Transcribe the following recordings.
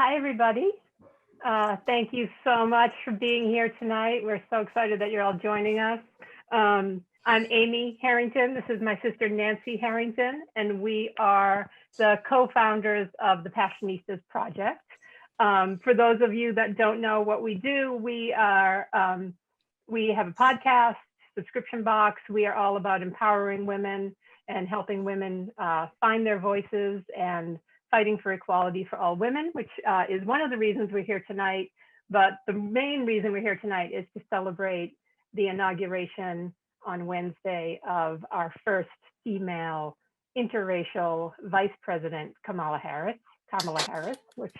Hi, everybody. Thank you so much for being here tonight. We're so excited that you're all joining us. I'm Amy Harrington. This is my sister, Nancy Harrington, and we are the co-founders of the Passionistas project. For those of you that don't know what we do, we have a podcast, subscription box. We are all about empowering women and helping women find their voices and fighting for equality for all women, which is one of the reasons we're here tonight. But the main reason we're here tonight is to celebrate the inauguration on Wednesday of our first female interracial vice president, Kamala Harris, which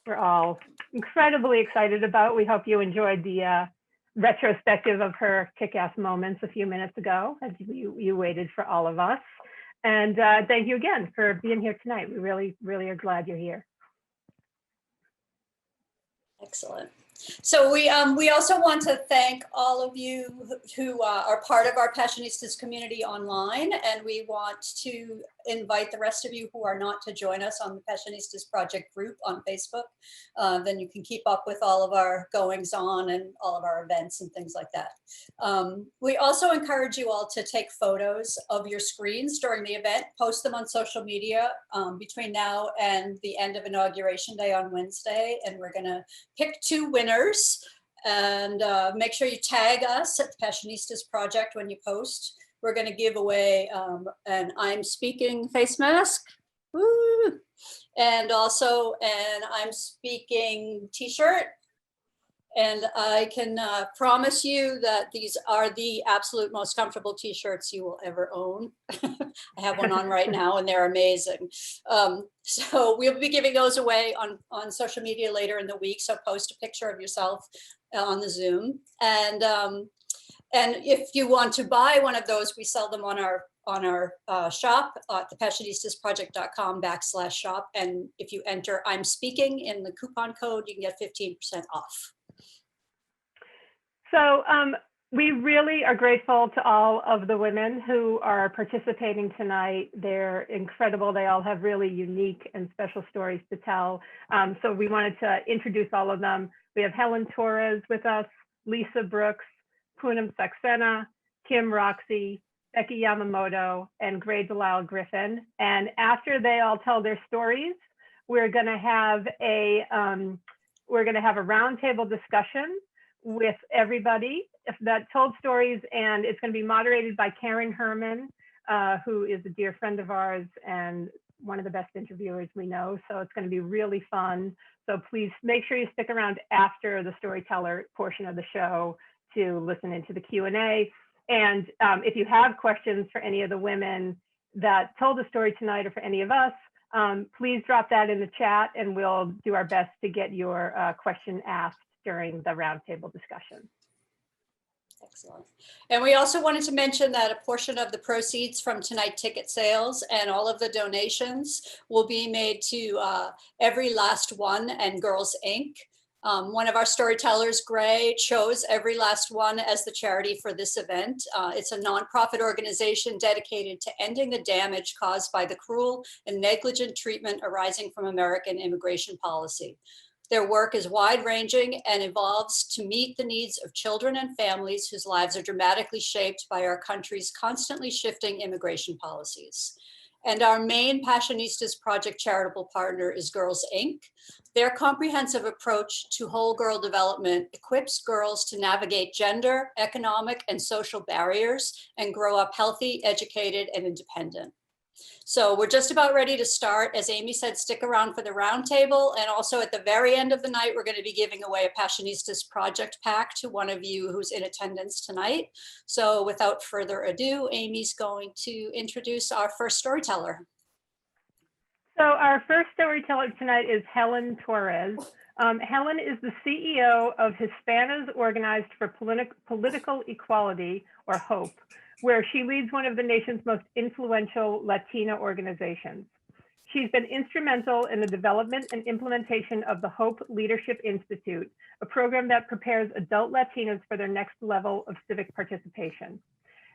we're all incredibly excited about. We hope you enjoyed the retrospective of her kick-ass moments a few minutes ago as you waited for all of us. And thank you again for being here tonight. We really, really are glad you're here. Excellent. So we also want to thank all of you who are part of our Passionistas community online, and we want to invite the rest of you who are not to join us on the Passionistas project group on Facebook. Then you can keep up with all of our goings on and all of our events and things like that. We also encourage you all to take photos of your screens during the event, post them on social media between now and the end of Inauguration Day on Wednesday, and we're gonna pick 2 winners. And make sure you tag us at the Passionistas project when you post. We're going to give away an I'm Speaking face mask. Woo! And also an I'm Speaking t-shirt. And I can promise you that these are the absolute most comfortable t-shirts you will ever own. I have one on right now and they're amazing. So we'll be giving those away on social media later in the week. So post a picture of yourself on the Zoom. And if you want to buy one of those, we sell them on our shop at thepassionistasproject.com/shop. And if you enter I'm Speaking in the coupon code, you can get 15% off. So we really are grateful to all of the women who are participating tonight. They're incredible. They all have really unique and special stories to tell. So we wanted to introduce all of them. We have Helen Torres with us, Lisa Brooks, Poonam Saxena, Kim Roxy, Becky Yamamoto, and Delisle Griffin. And after they all tell their stories, we're going to have a roundtable discussion with everybody that told stories, and it's going to be moderated by Karen Herman, who is a dear friend of ours and one of the best interviewers we know. So it's going to be really fun. So please make sure you stick around after the storyteller portion of the show to listen into the Q&A. And if you have questions for any of the women that told the story tonight or for any of us, please drop that in the chat and we'll do our best to get your question asked during the roundtable discussion. Excellent. And we also wanted to mention that a portion of the proceeds from tonight ticket sales and all of the donations will be made to Every Last One and Girls Inc. One of our storytellers, Gray, chose Every Last One as the charity for this event. It's a nonprofit organization dedicated to ending the damage caused by the cruel and negligent treatment arising from American immigration policy. Their work is wide-ranging and evolves to meet the needs of children and families whose lives are dramatically shaped by our country's constantly shifting immigration policies. And our main Passionistas project charitable partner is Girls Inc. Their comprehensive approach to whole girl development equips girls to navigate gender, economic, and social barriers and grow up healthy, educated, and independent. So we're just about ready to start. As Amy said, stick around for the roundtable. And also at the very end of the night, we're going to be giving away a Passionistas project pack to one of you who's in attendance tonight. So without further ado, Amy's going to introduce our first storyteller. So our first storyteller tonight is Helen Torres. Helen is the CEO of Hispanas Organized for Political Equality, or HOPE, where she leads one of the nation's most influential Latina organizations. She's been instrumental in the development and implementation of the HOPE Leadership Institute, a program that prepares adult Latinas for their next level of civic participation.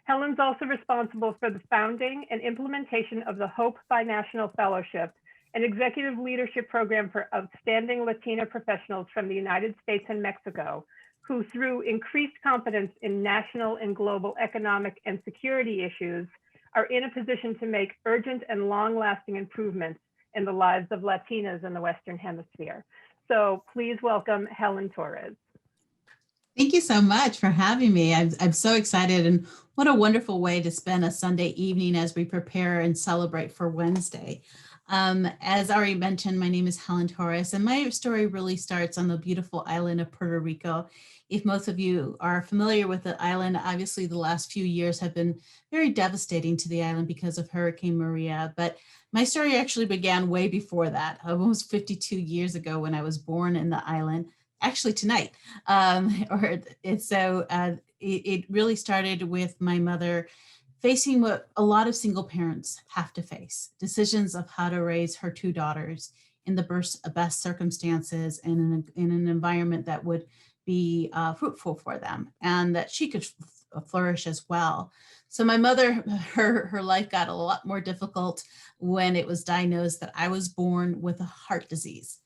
Helen's also responsible for the founding and implementation of the HOPE Binational Fellowship an executive leadership program for outstanding Latina professionals from the United States and Mexico, who through increased competence in national and global economic and security issues are in a position to make urgent and long-lasting improvements in the lives of Latinas in the Western Hemisphere. So please welcome Helen Torres. Thank you so much for having me. I'm so excited, and what a wonderful way to spend a Sunday evening as we prepare and celebrate for Wednesday. As already mentioned, my name is Helen Torres, and my story really starts on the beautiful island of Puerto Rico. If most of you are familiar with the island, obviously the last few years have been very devastating to the island because of Hurricane Maria, but my story actually began way before that, almost 52 years ago when I was born in the island. Actually tonight. It really started with my mother facing what a lot of single parents have to face, decisions of how to raise her two daughters in the best circumstances and in an environment that would be fruitful for them and that she could flourish as well. So my mother, her life got a lot more difficult when it was diagnosed that I was born with a heart disease.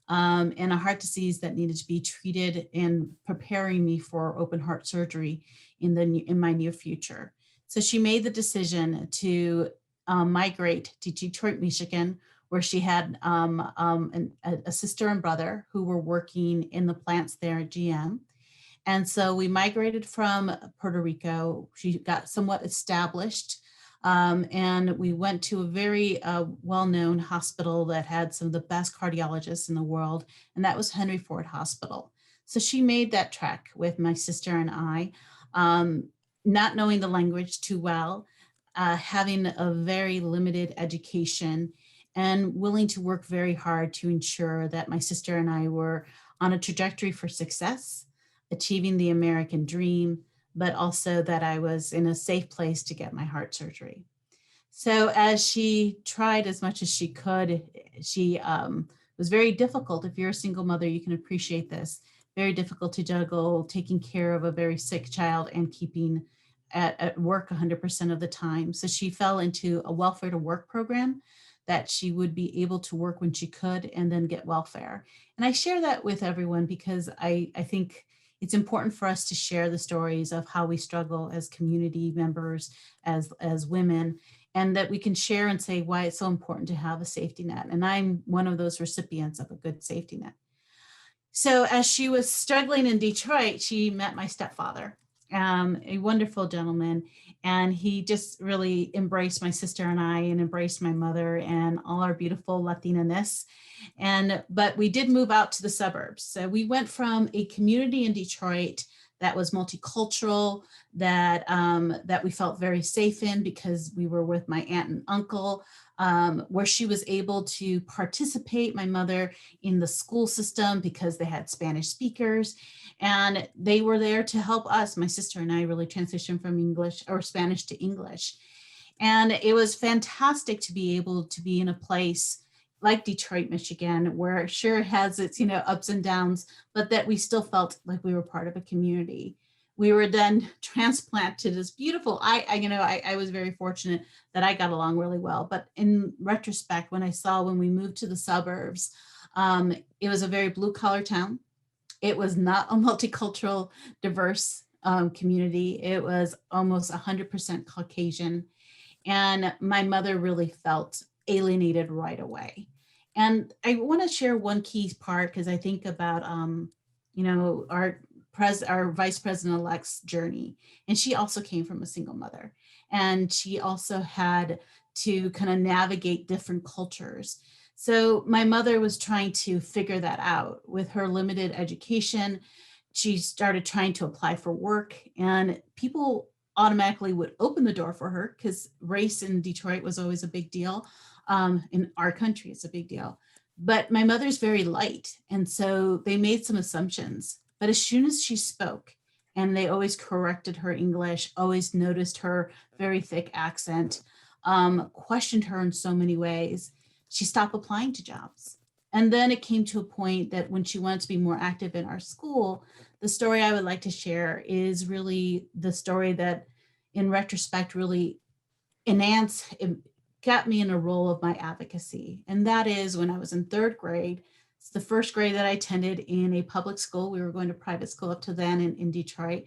And a heart disease that needed to be treated and preparing me for open heart surgery in my near future. So she made the decision to migrate to Detroit, Michigan, where she had a sister and brother who were working in the plants there at GM. And so we migrated from Puerto Rico. She got somewhat established. And we went to a very well-known hospital that had some of the best cardiologists in the world, and that was Henry Ford Hospital. So she made that trek with my sister and I, not knowing the language too well, having a very limited education, and willing to work very hard to ensure that my sister and I were on a trajectory for success, achieving the American dream, but also that I was in a safe place to get my heart surgery. So as she tried as much as she could, she was very difficult. If you're a single mother, you can appreciate this. Very difficult to juggle taking care of a very sick child and keeping at work 100% of the time. So she fell into a welfare to work program that she would be able to work when she could and then get welfare. And I share that with everyone because I think it's important for us to share the stories of how we struggle as community members, as women, and that we can share and say why it's so important to have a safety net. And I'm one of those recipients of a good safety net. So as she was struggling in Detroit, she met my stepfather, a wonderful gentleman. And he just really embraced my sister and I and embraced my mother and all our beautiful Latina-ness. But we did move out to the suburbs. So we went from a community in Detroit that was multicultural, that we felt very safe in because we were with my aunt and uncle, where she was able to participate, my mother, in the school system because they had Spanish speakers. And they were there to help us, my sister and I, really transition from English or Spanish to English. And it was fantastic to be able to be in a place like Detroit, Michigan, where it sure has its, ups and downs, but that we still felt like we were part of a community. We were then transplanted to this beautiful, I was very fortunate that I got along really well. But in retrospect, when we moved to the suburbs, it was a very blue collar town. It was not a multicultural, diverse community. It was almost 100% Caucasian. And my mother really felt alienated right away. And I want to share one key part because I think about, our vice president-elect's journey. And she also came from a single mother. And she also had to kind of navigate different cultures. So my mother was trying to figure that out with her limited education. She started trying to apply for work, and people automatically would open the door for her because race in Detroit was always a big deal. In our country, it's a big deal. But my mother's very light. And so they made some assumptions. But as soon as she spoke, and they always corrected her English, always noticed her very thick accent, questioned her in so many ways, she stopped applying to jobs. And then it came to a point that when she wanted to be more active in our school, the story I would like to share is really the story that, in retrospect, really got me in a role of my advocacy. And that is when I was in third grade. It's the first grade that I attended in a public school. We were going to private school up to then in Detroit.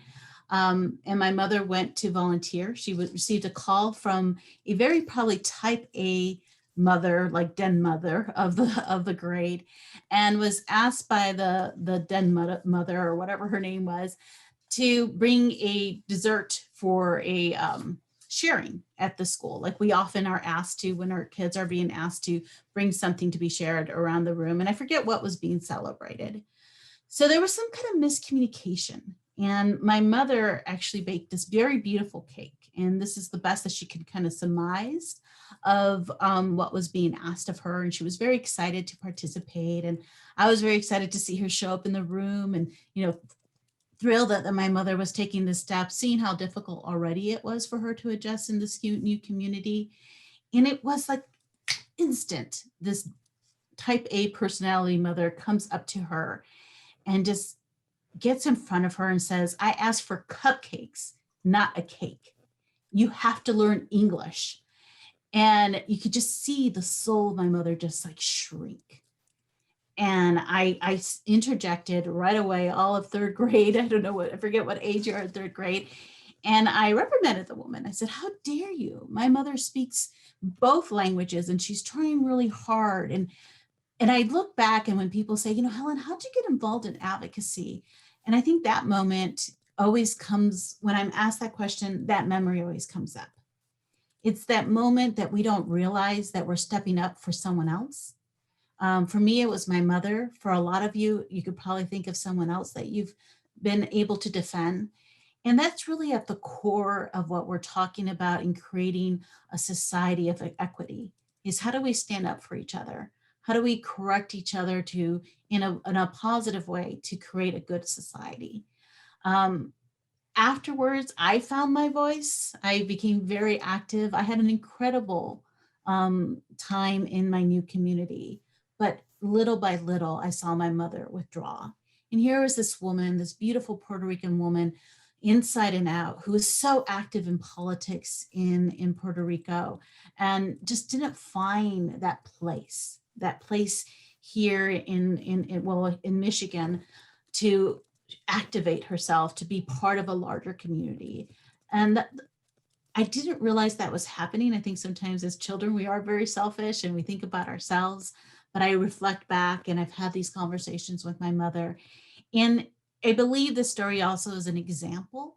And my mother went to volunteer. She received a call from a very probably type A mother, like den mother of the grade, and was asked by the den mother or whatever her name was to bring a dessert for a sharing at the school. Like we often are asked to when our kids are being asked to bring something to be shared around the room. And I forget what was being celebrated. So there was some kind of miscommunication. And my mother actually baked this very beautiful cake. And this is the best that she could kind of surmise of what was being asked of her. And she was very excited to participate. And I was very excited to see her show up in the room and, thrilled that my mother was taking this step, seeing how difficult already it was for her to adjust in this new community. And it was like instant. This type A personality mother comes up to her and just gets in front of her and says, I asked for cupcakes, not a cake. You have to learn English. And you could just see the soul of my mother just like shrink. And I interjected right away, all of third grade. I don't know I forget what age you are in third grade. And I reprimanded the woman. I said, how dare you? My mother speaks both languages and she's trying really hard. And I look back and when people say, Helen, how'd you get involved in advocacy? And I think that moment always comes when I'm asked that question, that memory always comes up. It's that moment that we don't realize that we're stepping up for someone else. For me, it was my mother. For a lot of you, you could probably think of someone else that you've been able to defend. And that's really at the core of what we're talking about in creating a society of equity, is how do we stand up for each other? How do we correct each other in a positive way to create a good society? Afterwards, I found my voice. I became very active. I had an incredible time in my new community. But little by little, I saw my mother withdraw. And here was this woman, this beautiful Puerto Rican woman, inside and out, who was so active in politics in Puerto Rico and just didn't find that place here in Michigan to activate herself, to be part of a larger community. And I didn't realize that was happening. I think sometimes as children, we are very selfish and we think about ourselves. But I reflect back and I've had these conversations with my mother. And I believe this story also is an example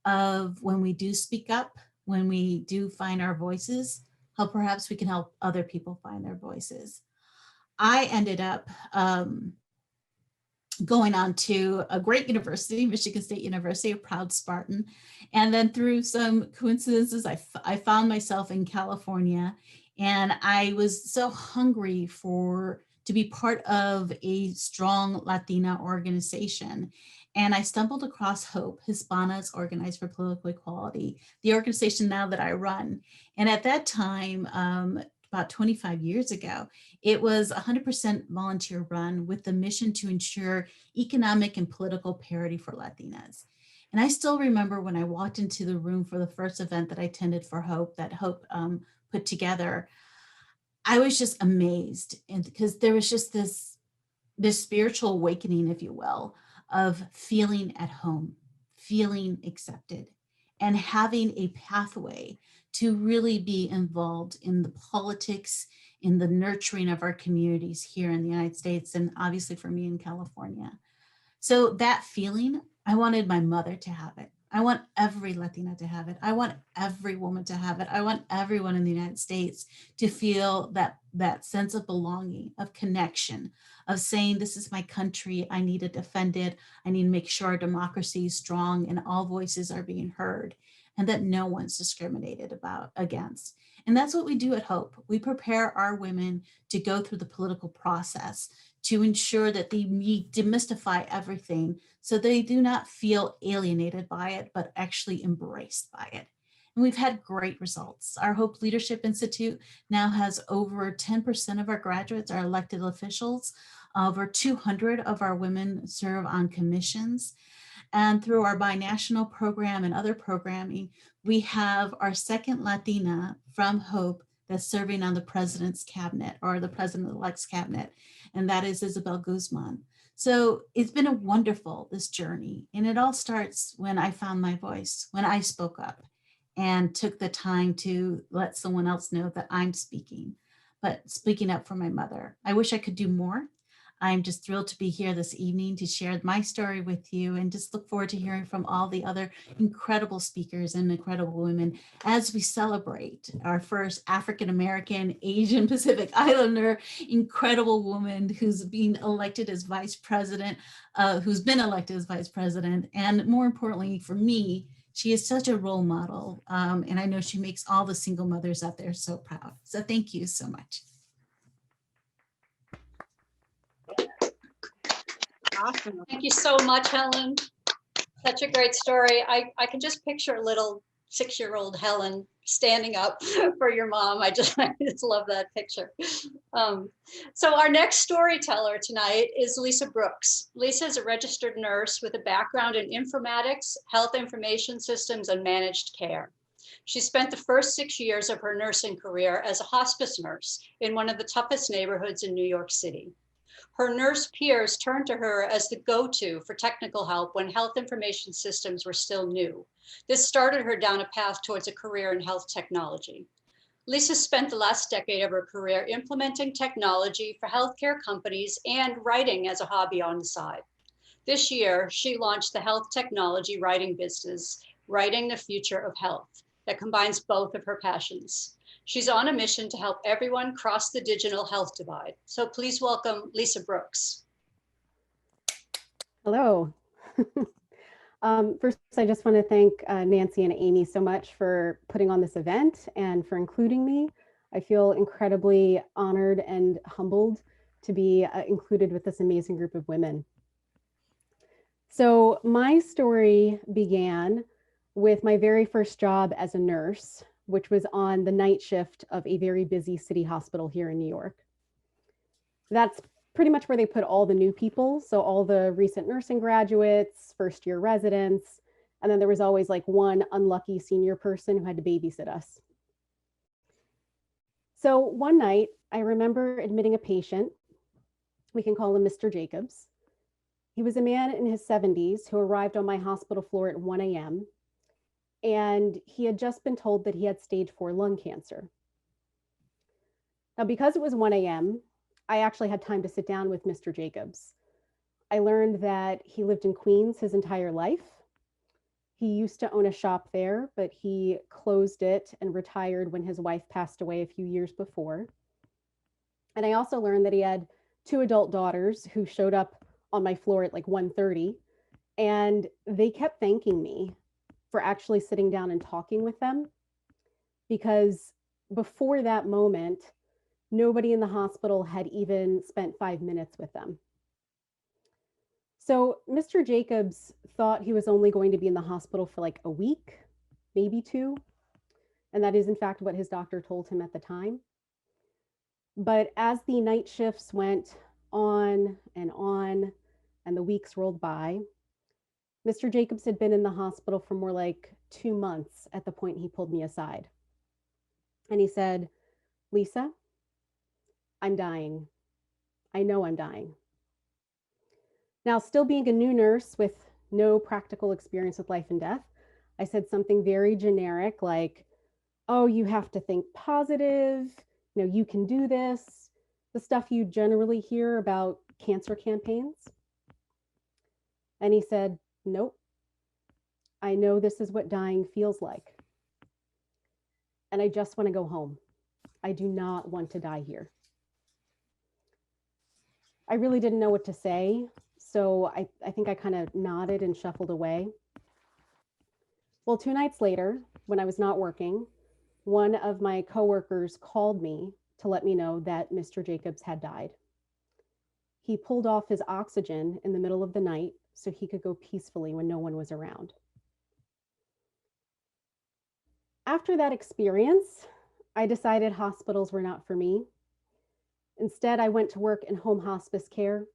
of when we do speak up, when we do find our voices, how perhaps we can help other people find their voices. I ended up going on to a great university, Michigan State University, a proud Spartan. And then through some coincidences, I found myself in California. And I was so hungry to be part of a strong Latina organization. And I stumbled across HOPE, Hispanas Organized for Political Equality, the organization now that I run. And at that time, about 25 years ago, it was 100% volunteer run with the mission to ensure economic and political parity for Latinas. And I still remember when I walked into the room for the first event that I attended for HOPE, that HOPE put together, I was just amazed. And because there was just this spiritual awakening, if you will, of feeling at home, feeling accepted, and having a pathway to really be involved in the politics, in the nurturing of our communities here in the United States, and obviously for me in California. So that feeling, I wanted my mother to have it. I want every Latina to have it. I want every woman to have it. I want everyone in the United States to feel that sense of belonging, of connection, of saying, this is my country. I need to defend it. I need to make sure our democracy is strong and all voices are being heard, and that no one's discriminated against. And that's what we do at HOPE. We prepare our women to go through the political process to ensure that they demystify everything so they do not feel alienated by it, but actually embraced by it. And we've had great results. Our HOPE Leadership Institute now has over 10% of our graduates are elected officials. Over 200 of our women serve on commissions. And through our binational program and other programming, we have our second Latina from HOPE that's serving on the president's cabinet or the president-elect's cabinet, and that is Isabel Guzman. So it's been a wonderful, this journey. And it all starts when I found my voice, when I spoke up and took the time to let someone else know that I'm speaking, but speaking up for my mother. I wish I could do more. I'm just thrilled to be here this evening to share my story with you, and just look forward to hearing from all the other incredible speakers and incredible women as we celebrate our first African-American, Asian Pacific Islander, incredible woman who's being elected as vice president, who's been elected as vice president. And more importantly for me, she is such a role model. And I know she makes all the single mothers out there so proud. So thank you so much. Awesome. Thank you so much, Helen. Such a great story. I can just picture little 6-year-old Helen standing up for your mom. I just love that picture. So our next storyteller tonight is Lisa Brooks. Lisa is a registered nurse with a background in informatics, health information systems, and managed care. She spent the first 6 years of her nursing career as a hospice nurse in one of the toughest neighborhoods in New York City. Her nurse peers turned to her as the go-to for technical help when health information systems were still new. This started her down a path towards a career in health technology. Lisa spent the last decade of her career implementing technology for healthcare companies and writing as a hobby on the side. This year, she launched the health technology writing business, Writing the Future of Health, that combines both of her passions. She's on a mission to help everyone cross the digital health divide. So please welcome Lisa Brooks. Hello. First, I just want to thank Nancy and Amy so much for putting on this event and for including me. I feel incredibly honored and humbled to be included with this amazing group of women. So my story began with my very first job as a nurse, which was on the night shift of a very busy city hospital here in New York. That's pretty much where they put all the new people. So all the recent nursing graduates, first year residents, and then there was always like one unlucky senior person who had to babysit us. So one night, I remember admitting a patient, we can call him Mr. Jacobs. He was a man in his 70s who arrived on my hospital floor at 1 a.m. and he had just been told that he had stage 4 lung cancer. Now, because it was 1 a.m., I actually had time to sit down with Mr. Jacobs. I learned that he lived in Queens his entire life. He used to own a shop there, but he closed it and retired when his wife passed away a few years before. And I also learned that he had 2 adult daughters who showed up on my floor at like 1:30, and they kept thanking me for actually sitting down and talking with them, because before that moment, nobody in the hospital had even spent 5 minutes with them. So Mr. Jacobs thought he was only going to be in the hospital for like a week, maybe 2. And that is in fact what his doctor told him at the time. But as the night shifts went on and the weeks rolled by, Mr. Jacobs had been in the hospital for more like 2 months at the point he pulled me aside. And he said, "Lisa, I'm dying. I know I'm dying." Now, still being a new nurse with no practical experience with life and death, I said something very generic like, "Oh, you have to think positive. You know, you can do this." The stuff you generally hear about cancer campaigns. And he said, "Nope. I know this is what dying feels like. And I just want to go home. I do not want to die here." I really didn't know what to say, so I think I kind of nodded and shuffled away. Well, 2 nights later, when I was not working, one of my coworkers called me to let me know that Mr. Jacobs had died. He pulled off his oxygen in the middle of the night so he could go peacefully when no one was around. After that experience, I decided hospitals were not for me. Instead, I went to work in home hospice care,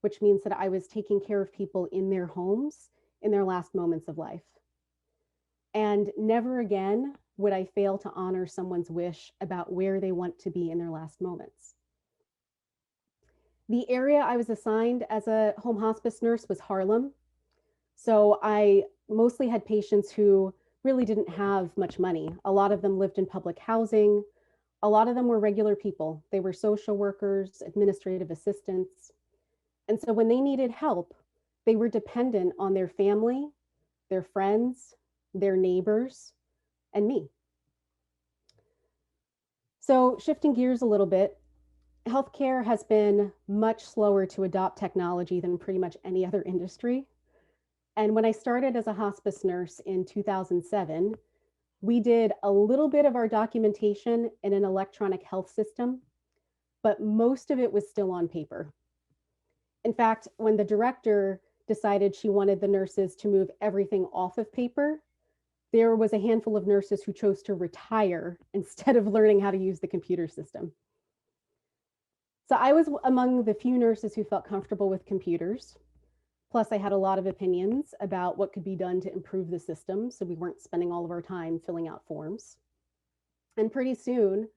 which means that I was taking care of people in their homes in their last moments of life. And never again would I fail to honor someone's wish about where they want to be in their last moments? The area I was assigned as a home hospice nurse was Harlem. So I mostly had patients who really didn't have much money. A lot of them lived in public housing. A lot of them were regular people. They were social workers, administrative assistants. And so when they needed help, they were dependent on their family, their friends, their neighbors, and me. So shifting gears a little bit, healthcare has been much slower to adopt technology than pretty much any other industry. And when I started as a hospice nurse in 2007, we did a little bit of our documentation in an electronic health system, but most of it was still on paper. In fact, when the director decided she wanted the nurses to move everything off of paper, there was a handful of nurses who chose to retire instead of learning how to use the computer system. So I was among the few nurses who felt comfortable with computers. Plus, I had a lot of opinions about what could be done to improve the system, so we weren't spending all of our time filling out forms. And pretty soon,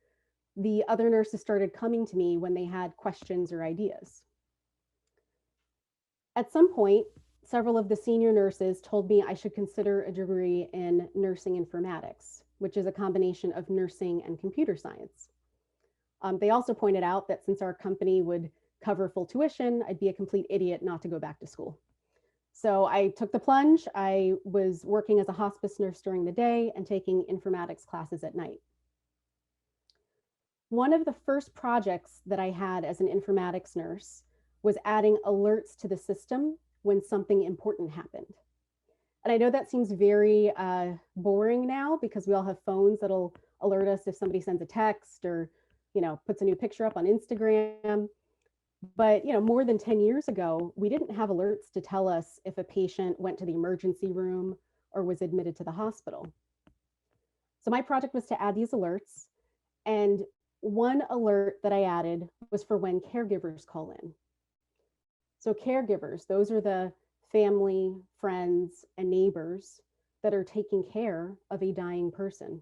the other nurses started coming to me when they had questions or ideas. At some point, several of the senior nurses told me I should consider a degree in nursing informatics, which is a combination of nursing and computer science. They also pointed out that since our company would cover full tuition, I'd be a complete idiot not to go back to school. So I took the plunge. I was working as a hospice nurse during the day and taking informatics classes at night. One of the first projects that I had as an informatics nurse was adding alerts to the system when something important happened. And I know that seems very boring now because we all have phones that'll alert us if somebody sends a text or puts a new picture up on Instagram. But more than 10 years ago, we didn't have alerts to tell us if a patient went to the emergency room or was admitted to the hospital. So my project was to add these alerts. And one alert that I added was for when caregivers call in. So caregivers, those are the family, friends, and neighbors that are taking care of a dying person.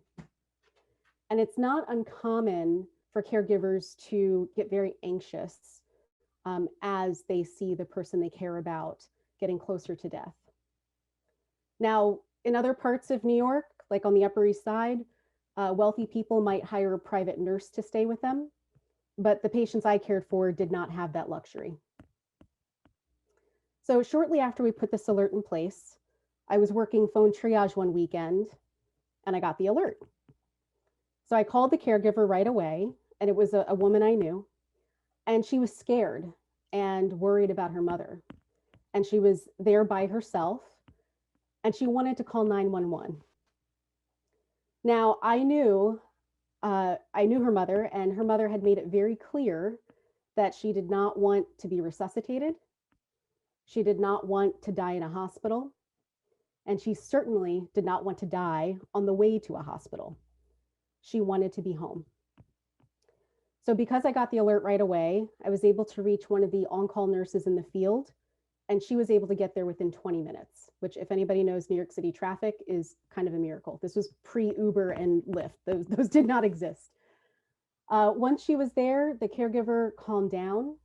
And it's not uncommon for caregivers to get very anxious as they see the person they care about getting closer to death. Now, in other parts of New York, like on the Upper East Side, wealthy people might hire a private nurse to stay with them, but the patients I cared for did not have that luxury. So shortly after we put this alert in place, I was working phone triage one weekend and I got the alert. So I called the caregiver right away, and it was a woman I knew, and she was scared and worried about her mother. And she was there by herself, and she wanted to call 911. Now, I knew her mother, and her mother had made it very clear that she did not want to be resuscitated. She did not want to die in a hospital, and she certainly did not want to die on the way to a hospital. She wanted to be home. So because I got the alert right away, I was able to reach one of the on-call nurses in the field, and she was able to get there within 20 minutes, which if anybody knows New York City traffic is kind of a miracle. This was pre-Uber and Lyft. Those did not exist. Once she was there, the caregiver calmed down,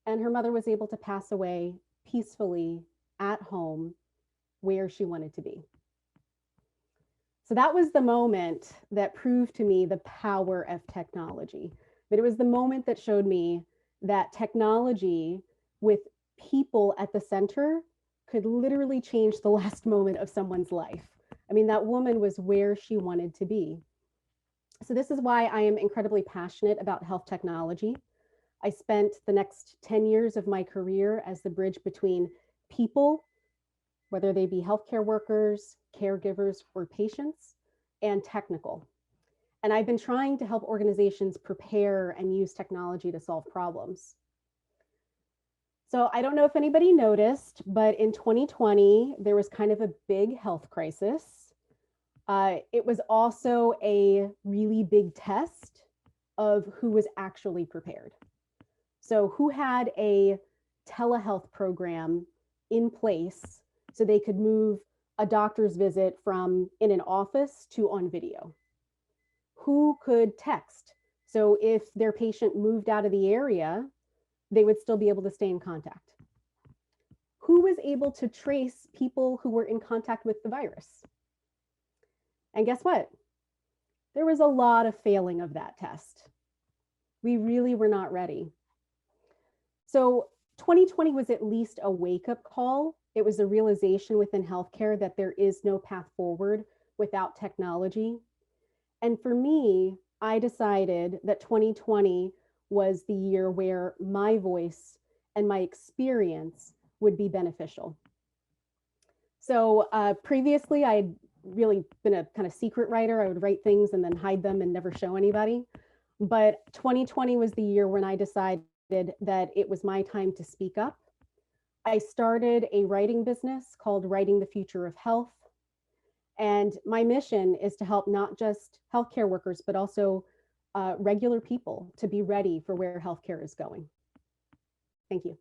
and her mother was able to pass away peacefully at home where she wanted to be. So that was the moment that proved to me the power of technology. But it was the moment that showed me that technology with people at the center could literally change the last moment of someone's life. I mean, that woman was where she wanted to be. So this is why I am incredibly passionate about health technology. I spent the next 10 years of my career as the bridge between people, whether they be healthcare workers, caregivers, or patients, and technical. And I've been trying to help organizations prepare and use technology to solve problems. So I don't know if anybody noticed, but in 2020, there was kind of a big health crisis. It was also a really big test of who was actually prepared. So who had a telehealth program in place so they could move a doctor's visit from in an office to on video? Who could text? So if their patient moved out of the area, they would still be able to stay in contact. Who was able to trace people who were in contact with the virus? And guess what? There was a lot of failing of that test. We really were not ready. So 2020 was at least a wake-up call. It was a realization within healthcare that there is no path forward without technology. And for me, I decided that 2020 was the year where my voice and my experience would be beneficial. So previously, I had really been a kind of secret writer. I would write things and then hide them and never show anybody. But 2020 was the year when I decided that it was my time to speak up. I started a writing business called Writing the Future of Health. And my mission is to help not just healthcare workers, but also regular people to be ready for where healthcare is going. Thank you.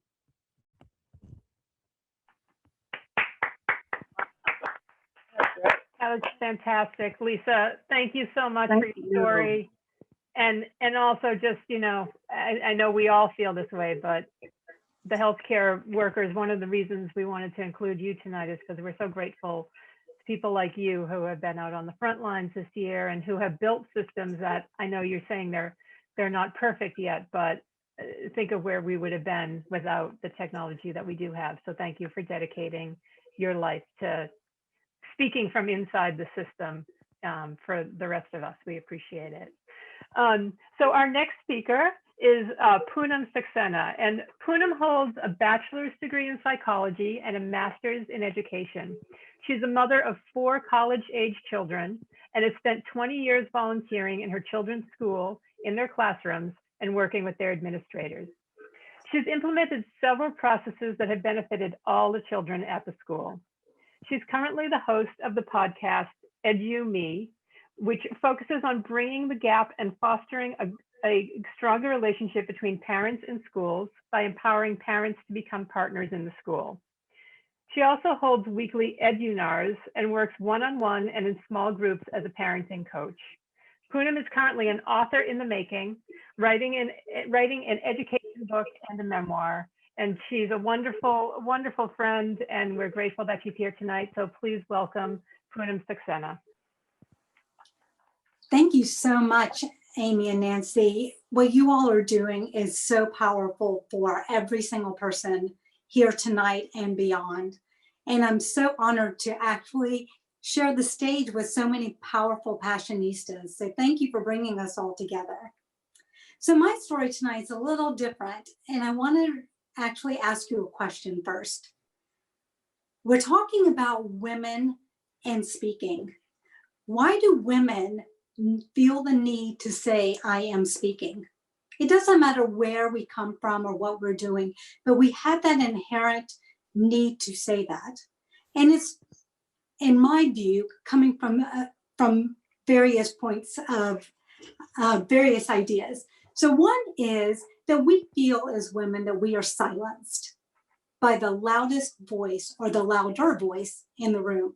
That was fantastic. Lisa, thank you so much for your story. And also just, you know, I know we all feel this way, but the healthcare workers, one of the reasons we wanted to include you tonight is because we're so grateful to people like you who have been out on the front lines this year and who have built systems that I know you're saying they're not perfect yet, but think of where we would have been without the technology that we do have. So thank you for dedicating your life to speaking from inside the system for the rest of us. We appreciate it. So our next speaker is Poonam Saxena, and Poonam holds a bachelor's degree in psychology and a master's in education. She's a mother of 4 college-age children and has spent 20 years volunteering in her children's school, in their classrooms, and working with their administrators. She's implemented several processes that have benefited all the children at the school. She's currently the host of the podcast EduMe, which focuses on bringing the gap and fostering a stronger relationship between parents and schools by empowering parents to become partners in the school. She also holds weekly edunars and works one-on-one and in small groups as a parenting coach. Poonam is currently an author in the making, writing an education book and a memoir. And she's a wonderful, wonderful friend, and we're grateful that she's here tonight. So please welcome Poonam Saxena. Thank you so much, Amy and Nancy. What you all are doing is so powerful for every single person here tonight and beyond. And I'm so honored to actually share the stage with so many powerful Passionistas. So thank you for bringing us all together. So my story tonight is a little different, and I want to actually ask you a question first. We're talking about women and speaking. Why do women feel the need to say, I am speaking? It doesn't matter where we come from or what we're doing, but we have that inherent need to say that. And it's, in my view, coming from various points of various ideas. So one is that we feel as women that we are silenced by the loudest voice or the louder voice in the room.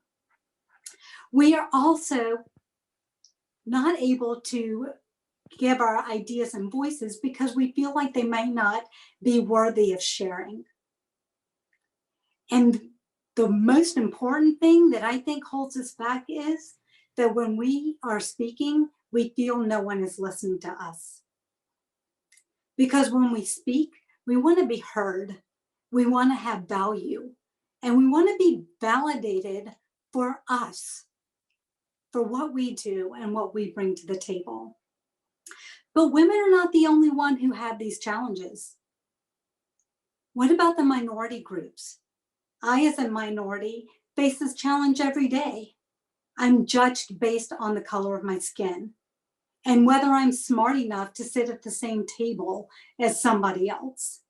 We are also not able to give our ideas and voices because we feel like they might not be worthy of sharing. And the most important thing that I think holds us back is that when we are speaking, we feel no one is listening to us. Because when we speak, we want to be heard, we want to have value, and we want to be validated for us, for what we do and what we bring to the table. But women are not the only one who have these challenges. What about the minority groups? I, as a minority, face this challenge every day. I'm judged based on the color of my skin and whether I'm smart enough to sit at the same table as somebody else.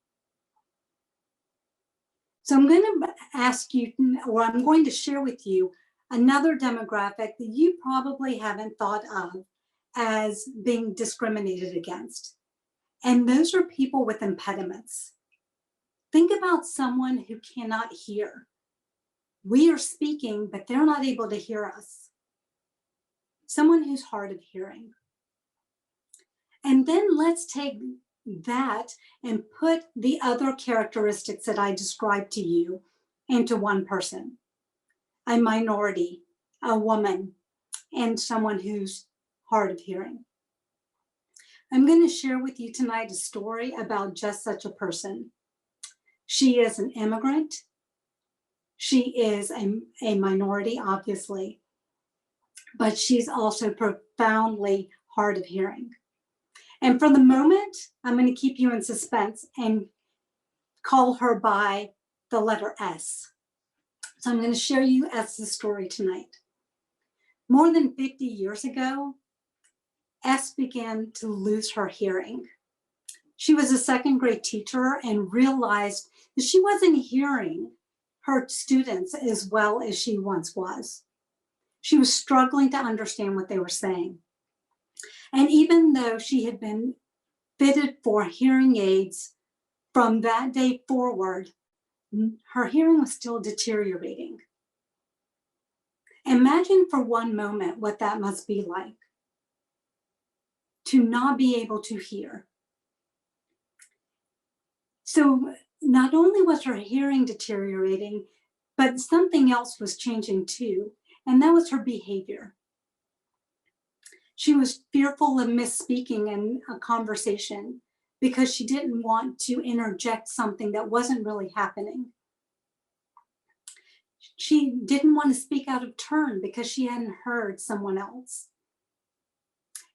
So I'm going to ask you, or I'm going to share with you another demographic that you probably haven't thought of as being discriminated against. And those are people with impediments. Think about someone who cannot hear. We are speaking, but they're not able to hear us. Someone who's hard of hearing. And then let's take that and put the other characteristics that I described to you into one person. A minority, a woman, and someone who's hard of hearing. I'm going to share with you tonight a story about just such a person. She is an immigrant. She is a minority, obviously, but she's also profoundly hard of hearing. And for the moment, I'm going to keep you in suspense and call her by the letter S. So I'm going to share you S's story tonight. More than 50 years ago, S began to lose her hearing. She was a second grade teacher and realized that she wasn't hearing her students as well as she once was. She was struggling to understand what they were saying. And even though she had been fitted for hearing aids from that day forward, her hearing was still deteriorating. Imagine for one moment what that must be like, to not be able to hear. So not only was her hearing deteriorating, but something else was changing too, and that was her behavior. She was fearful of misspeaking in a conversation because she didn't want to interject something that wasn't really happening. She didn't want to speak out of turn because she hadn't heard someone else.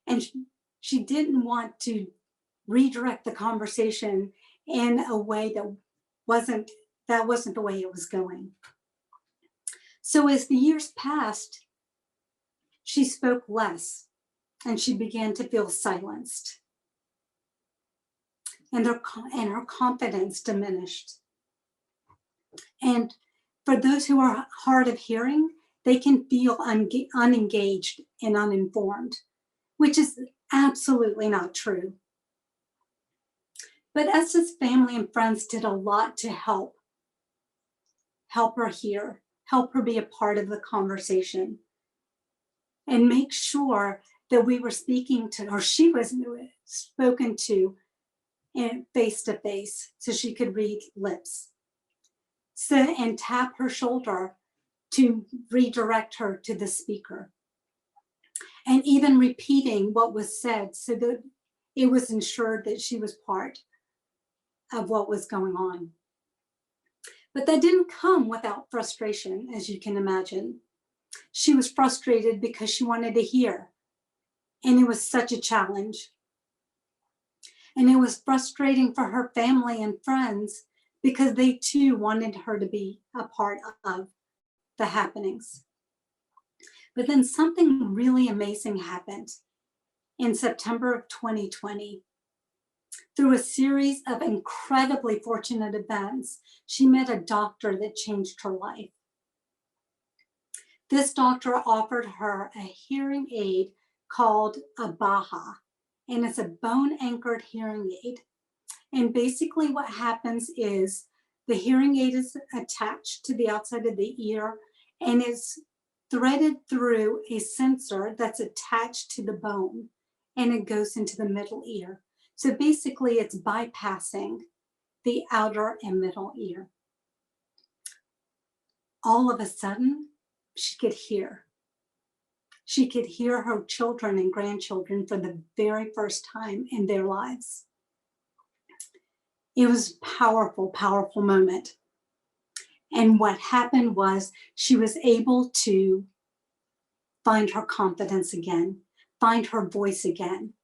And she didn't want to redirect the conversation in a way that wasn't the way it was going. So as the years passed, she spoke less and she began to feel silenced. And her confidence diminished. And for those who are hard of hearing, they can feel unengaged and uninformed, which is absolutely not true. But S's family and friends did a lot to help her hear, help her be a part of the conversation, and make sure that we were speaking to her, she was spoken to face to face so she could read lips. And tap her shoulder to redirect her to the speaker. And even repeating what was said so that it was ensured that she was part of what was going on. But that didn't come without frustration, as you can imagine. She was frustrated because she wanted to hear, and it was such a challenge. And it was frustrating for her family and friends because they too wanted her to be a part of the happenings. But then something really amazing happened in September of 2020. Through a series of incredibly fortunate events, she met a doctor that changed her life. This doctor offered her a hearing aid called a Baha, and it's a bone-anchored hearing aid. And basically what happens is the hearing aid is attached to the outside of the ear and is threaded through a sensor that's attached to the bone, and it goes into the middle ear. So basically it's bypassing the outer and middle ear. All of a sudden, she could hear. She could hear her children and grandchildren for the very first time in their lives. It was a powerful, powerful moment. And what happened was she was able to find her confidence again, find her voice again.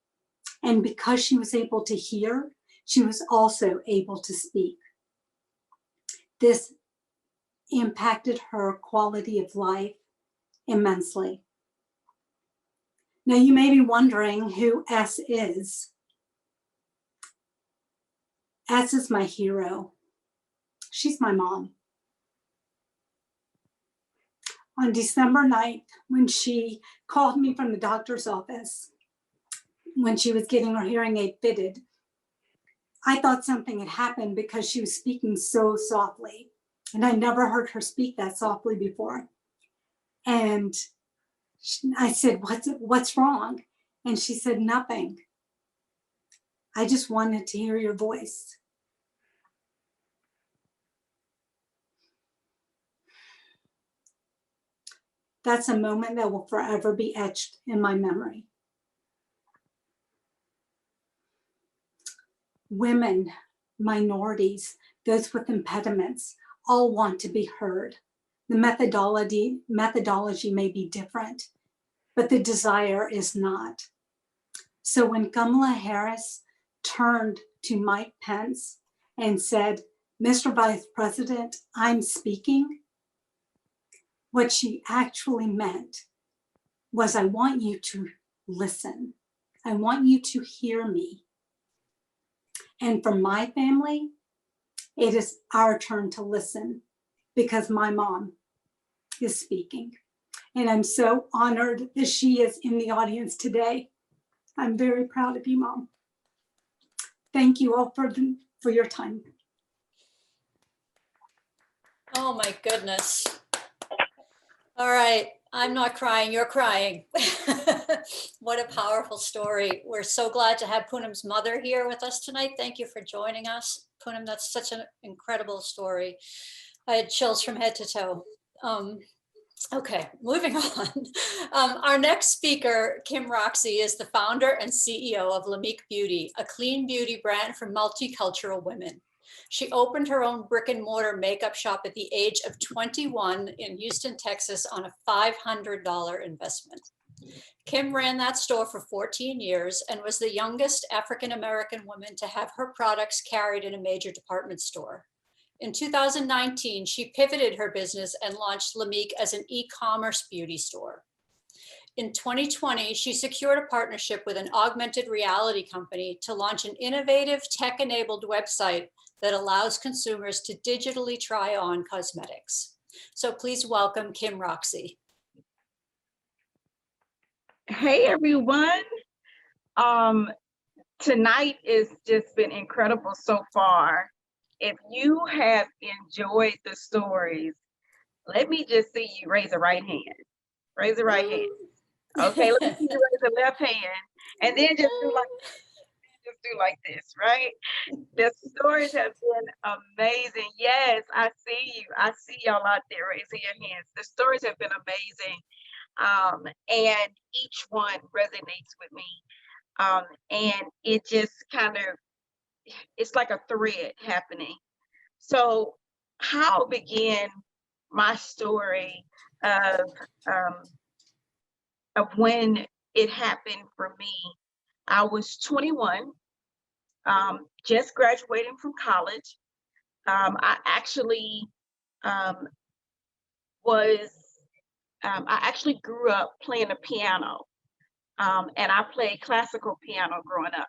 And because she was able to hear, she was also able to speak. This impacted her quality of life immensely. Now you may be wondering who S is. S is my hero. She's my mom. On December 9th, when she called me from the doctor's office, when she was getting her hearing aid fitted, I thought something had happened because she was speaking so softly. And I never heard her speak that softly before. And I said, what's wrong? And she said, nothing. I just wanted to hear your voice. That's a moment that will forever be etched in my memory. Women, minorities, those with impediments, all want to be heard. The methodology may be different, but the desire is not. So when Kamala Harris turned to Mike Pence and said, Mr. Vice President, I'm speaking, what she actually meant was, I want you to listen. I want you to hear me. And for my family, it is our turn to listen because my mom is speaking. And I'm so honored that she is in the audience today. I'm very proud of you, Mom. Thank you all for your time. Oh my goodness. All right, I'm not crying, you're crying. What a powerful story. We're so glad to have Poonam's mother here with us tonight. Thank you for joining us. Poonam, that's such an incredible story. I had chills from head to toe. Okay, moving on. Our next speaker, Kim Roxy, is the founder and CEO of Lamique Beauty, a clean beauty brand for multicultural women. She opened her own brick and mortar makeup shop at the age of 21 in Houston, Texas on a $500 investment. Kim ran that store for 14 years and was the youngest African-American woman to have her products carried in a major department store. In 2019, she pivoted her business and launched Lamique as an e-commerce beauty store. In 2020, she secured a partnership with an augmented reality company to launch an innovative tech-enabled website that allows consumers to digitally try on cosmetics. So please welcome Kim Roxy. Hey everyone. Tonight has just been incredible so far. If you have enjoyed the stories, let me just see you raise a right hand. Raise the right hand. Okay, let me see you raise the left hand. And then just do like this, right? The stories have been amazing. Yes, I see you. I see y'all out there raising your hands. The stories have been amazing. And each one resonates with me. And it just kind of, it's like a thread happening. So how began my story of when it happened for me? I was 21, just graduating from college. I actually I actually grew up playing the piano, and I played classical piano growing up.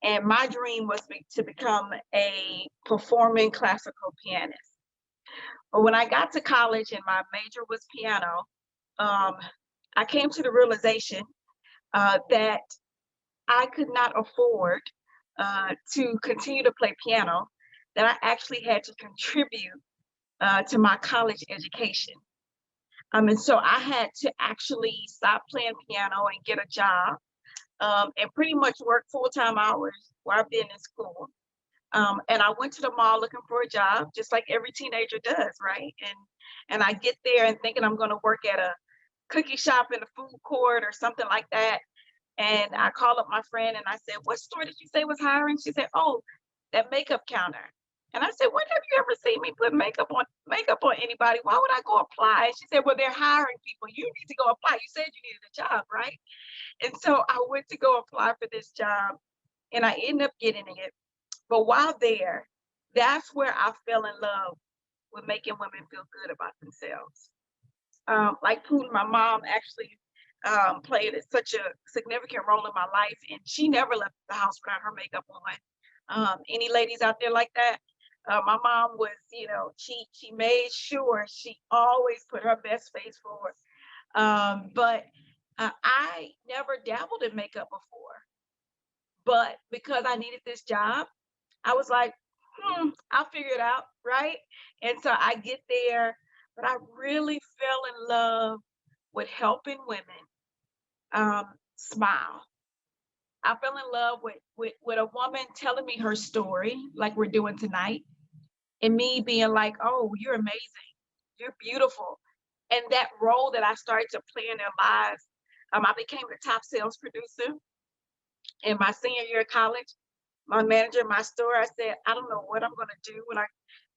And my dream was to become a performing classical pianist. But when I got to college and my major was piano, I came to the realization that I could not afford to continue to play piano, that I actually had to contribute to my college education. And so I had to actually stop playing piano and get a job, and pretty much work full-time hours while I've been in school. And I went to the mall looking for a job, just like every teenager does, right? And I get there and thinking I'm gonna work at a cookie shop in the food court or something like that. And I called up my friend and I said, what store did you say was hiring? She said, oh, that makeup counter. And I said, when have you ever seen me put makeup on anybody? Why would I go apply? And she said, well, they're hiring people. You need to go apply. You said you needed a job, right? And so I went to go apply for this job and I ended up getting it. But while there, that's where I fell in love with making women feel good about themselves. Like Poonam, my mom actually played such a significant role in my life, and she never left the house without her makeup on. Any ladies out there like that? My mom was, you know, she made sure she always put her best face forward. But I never dabbled in makeup before. But because I needed this job, I was like, I'll figure it out, right? And so I get there, but I really fell in love with helping women smile. I fell in love with a woman telling me her story, like we're doing tonight, and me being like, "Oh, you're amazing, you're beautiful," and that role that I started to play in their lives. I became the top sales producer in my senior year of college. My manager in my store, I said, "I don't know what I'm going to do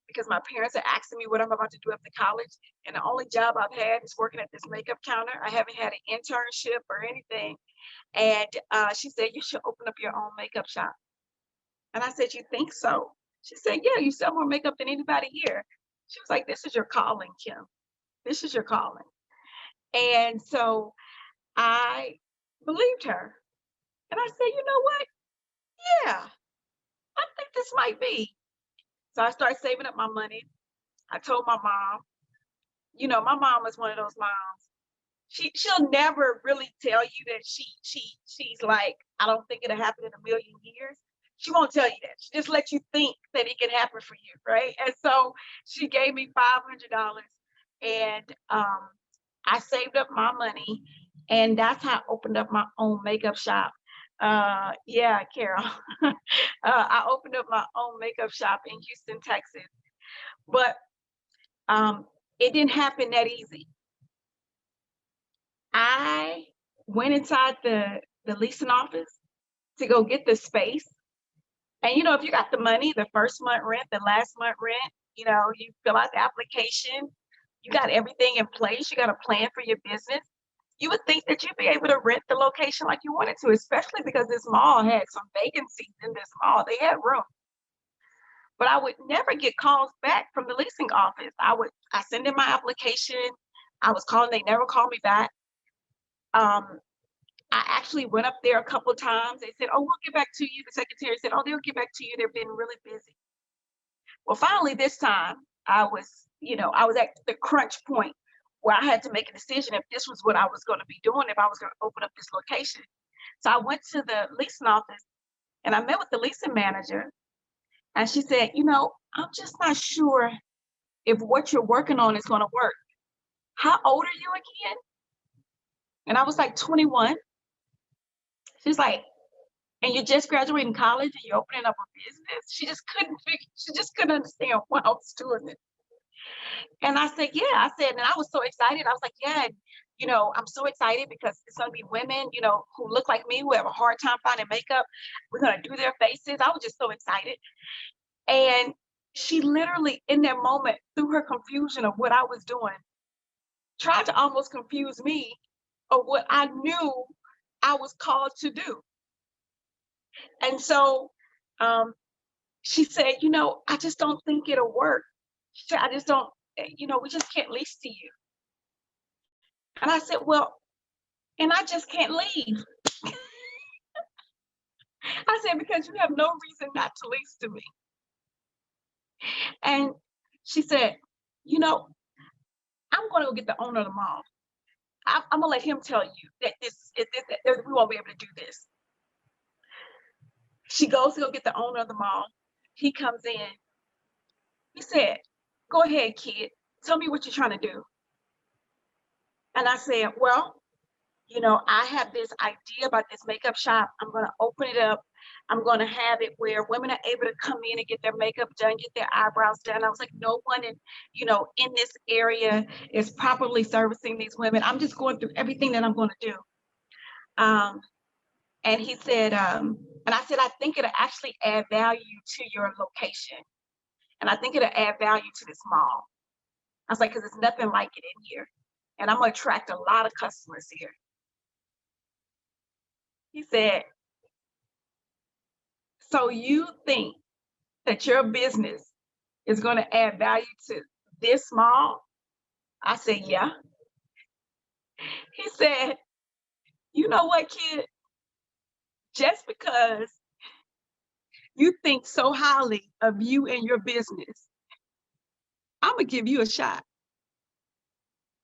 because my parents are asking me what I'm about to do after college, and the only job I've had is working at this makeup counter. I haven't had an internship or anything." And she said, "You should open up your own makeup shop." And I said, "You think so?" She said, "Yeah, you sell more makeup than anybody here." She was like, "This is your calling, Kim. This is your calling." And so I believed her. And I said, "You know what? Yeah, I think this might be." So I started saving up my money. I told my mom, my mom is one of those moms. She'll never really tell you that she's like, "I don't think it'll happen in a million years." She won't tell you that. She just lets you think that it can happen for you, right? And so she gave me $500, and I saved up my money, and that's how I opened up my own makeup shop. Yeah, Carol. I opened up my own makeup shop in Houston, Texas. But it didn't happen that easy. I went inside the leasing office to go get the space. And if you got the money, the first month rent, the last month rent, you fill out the application, you got everything in place, you got a plan for your business. You would think that you'd be able to rent the location like you wanted to, especially because this mall had some vacancies in this mall. They had room. But I would never get calls back from the leasing office. I send in my application. I was calling, they never called me back. I actually went up there a couple of times. They said, "Oh, we'll get back to you." The secretary said, "Oh, they'll get back to you. They've been really busy." Well, finally this time I was at the crunch point where I had to make a decision if this was what I was going to be doing, if I was going to open up this location. So I went to the leasing office and I met with the leasing manager. And she said, "I'm just not sure if what you're working on is going to work. How old are you again?" And I was like, 21. She's like, "And you're just graduating college and you're opening up a business?" She just couldn't understand why I was doing it. And I said, "Yeah." I said, and I was so excited. I was like, "Yeah, I'm so excited because it's going to be women, who look like me, who have a hard time finding makeup. We're going to do their faces." I was just so excited. And she literally, in that moment, through her confusion of what I was doing, tried to almost confuse me of what I knew I was called to do. And so she said, "I just don't think it'll work." She said, "I just don't, we just can't lease to you." And I said, "Well, and I just can't leave." I said, "Because you have no reason not to lease to me." And she said, "I'm going to go get the owner of the mall. I'm going to let him tell you that that we won't be able to do this." She goes to go get the owner of the mall. He comes in. He said, "Go ahead, kid. Tell me what you're trying to do." And I said, "Well, I have this idea about this makeup shop. I'm going to open it up. I'm going to have it where women are able to come in and get their makeup done, get their eyebrows done." I was like, "No one in this area is properly servicing these women. I'm just going through everything that I'm going to do." And he said, and I said, "I think it'll actually add value to your location. And I think it'll add value to this mall." I was like, "Because there's nothing like it in here. And I'm going to attract a lot of customers here." He said, "So you think that your business is going to add value to this mall?" I said, "Yeah." He said, "You know what, kid? Just because you think so highly of you and your business, I'm going to give you a shot."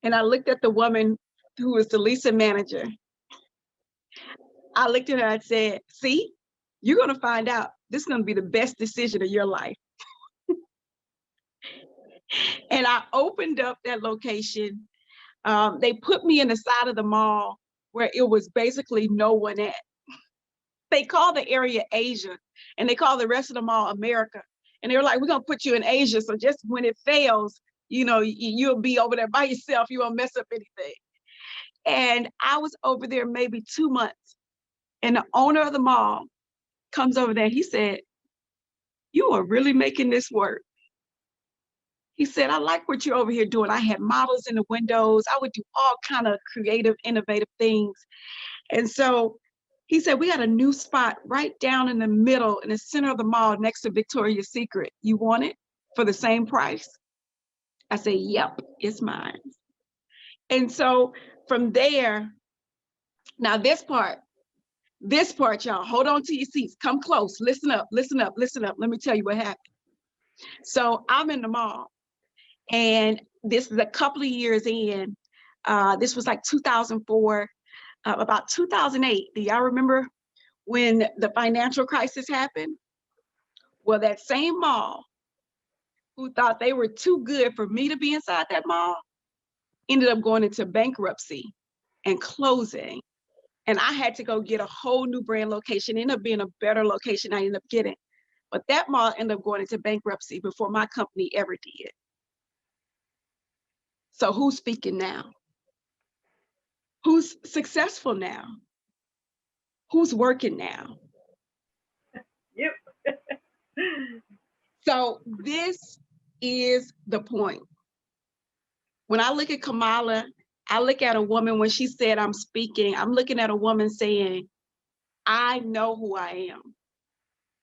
And I looked at the woman who was the leasing manager. I looked at her and said, "See, you're going to find out this is going to be the best decision of your life." And I opened up that location. They put me in the side of the mall where it was basically no one at. They call the area Asia and they call the rest of the mall America. And they were like, we're gonna put you in Asia. So just when it fails, you know, you'll be over there by yourself. You won't mess up anything. And I was over there maybe 2 months. And the owner of the mall comes over there. He said, you are really making this work. He said, I like what you're over here doing. I had models in the windows. I would do all kind of creative, innovative things. And so he said, we got a new spot right down in the middle, in the center of the mall next to Victoria's Secret. You want it for the same price? I said, yep, it's mine. And so from there, now this part, y'all, hold on to your seats. Come close, listen up, listen up, listen up. Let me tell you what happened. So I'm in the mall and this is a couple of years in. This was like 2004, about 2008. Do y'all remember when the financial crisis happened? Well, that same mall who thought they were too good for me to be inside that mall ended up going into bankruptcy and closing. And I had to go get a whole new brand location. It ended up being a better location I ended up getting. But that mall ended up going into bankruptcy before my company ever did. So who's speaking now? Who's successful now? Who's working now? Yep. So this is the point. When I look at Kamala, I look at a woman when she said, I'm speaking, I'm looking at a woman saying, I know who I am.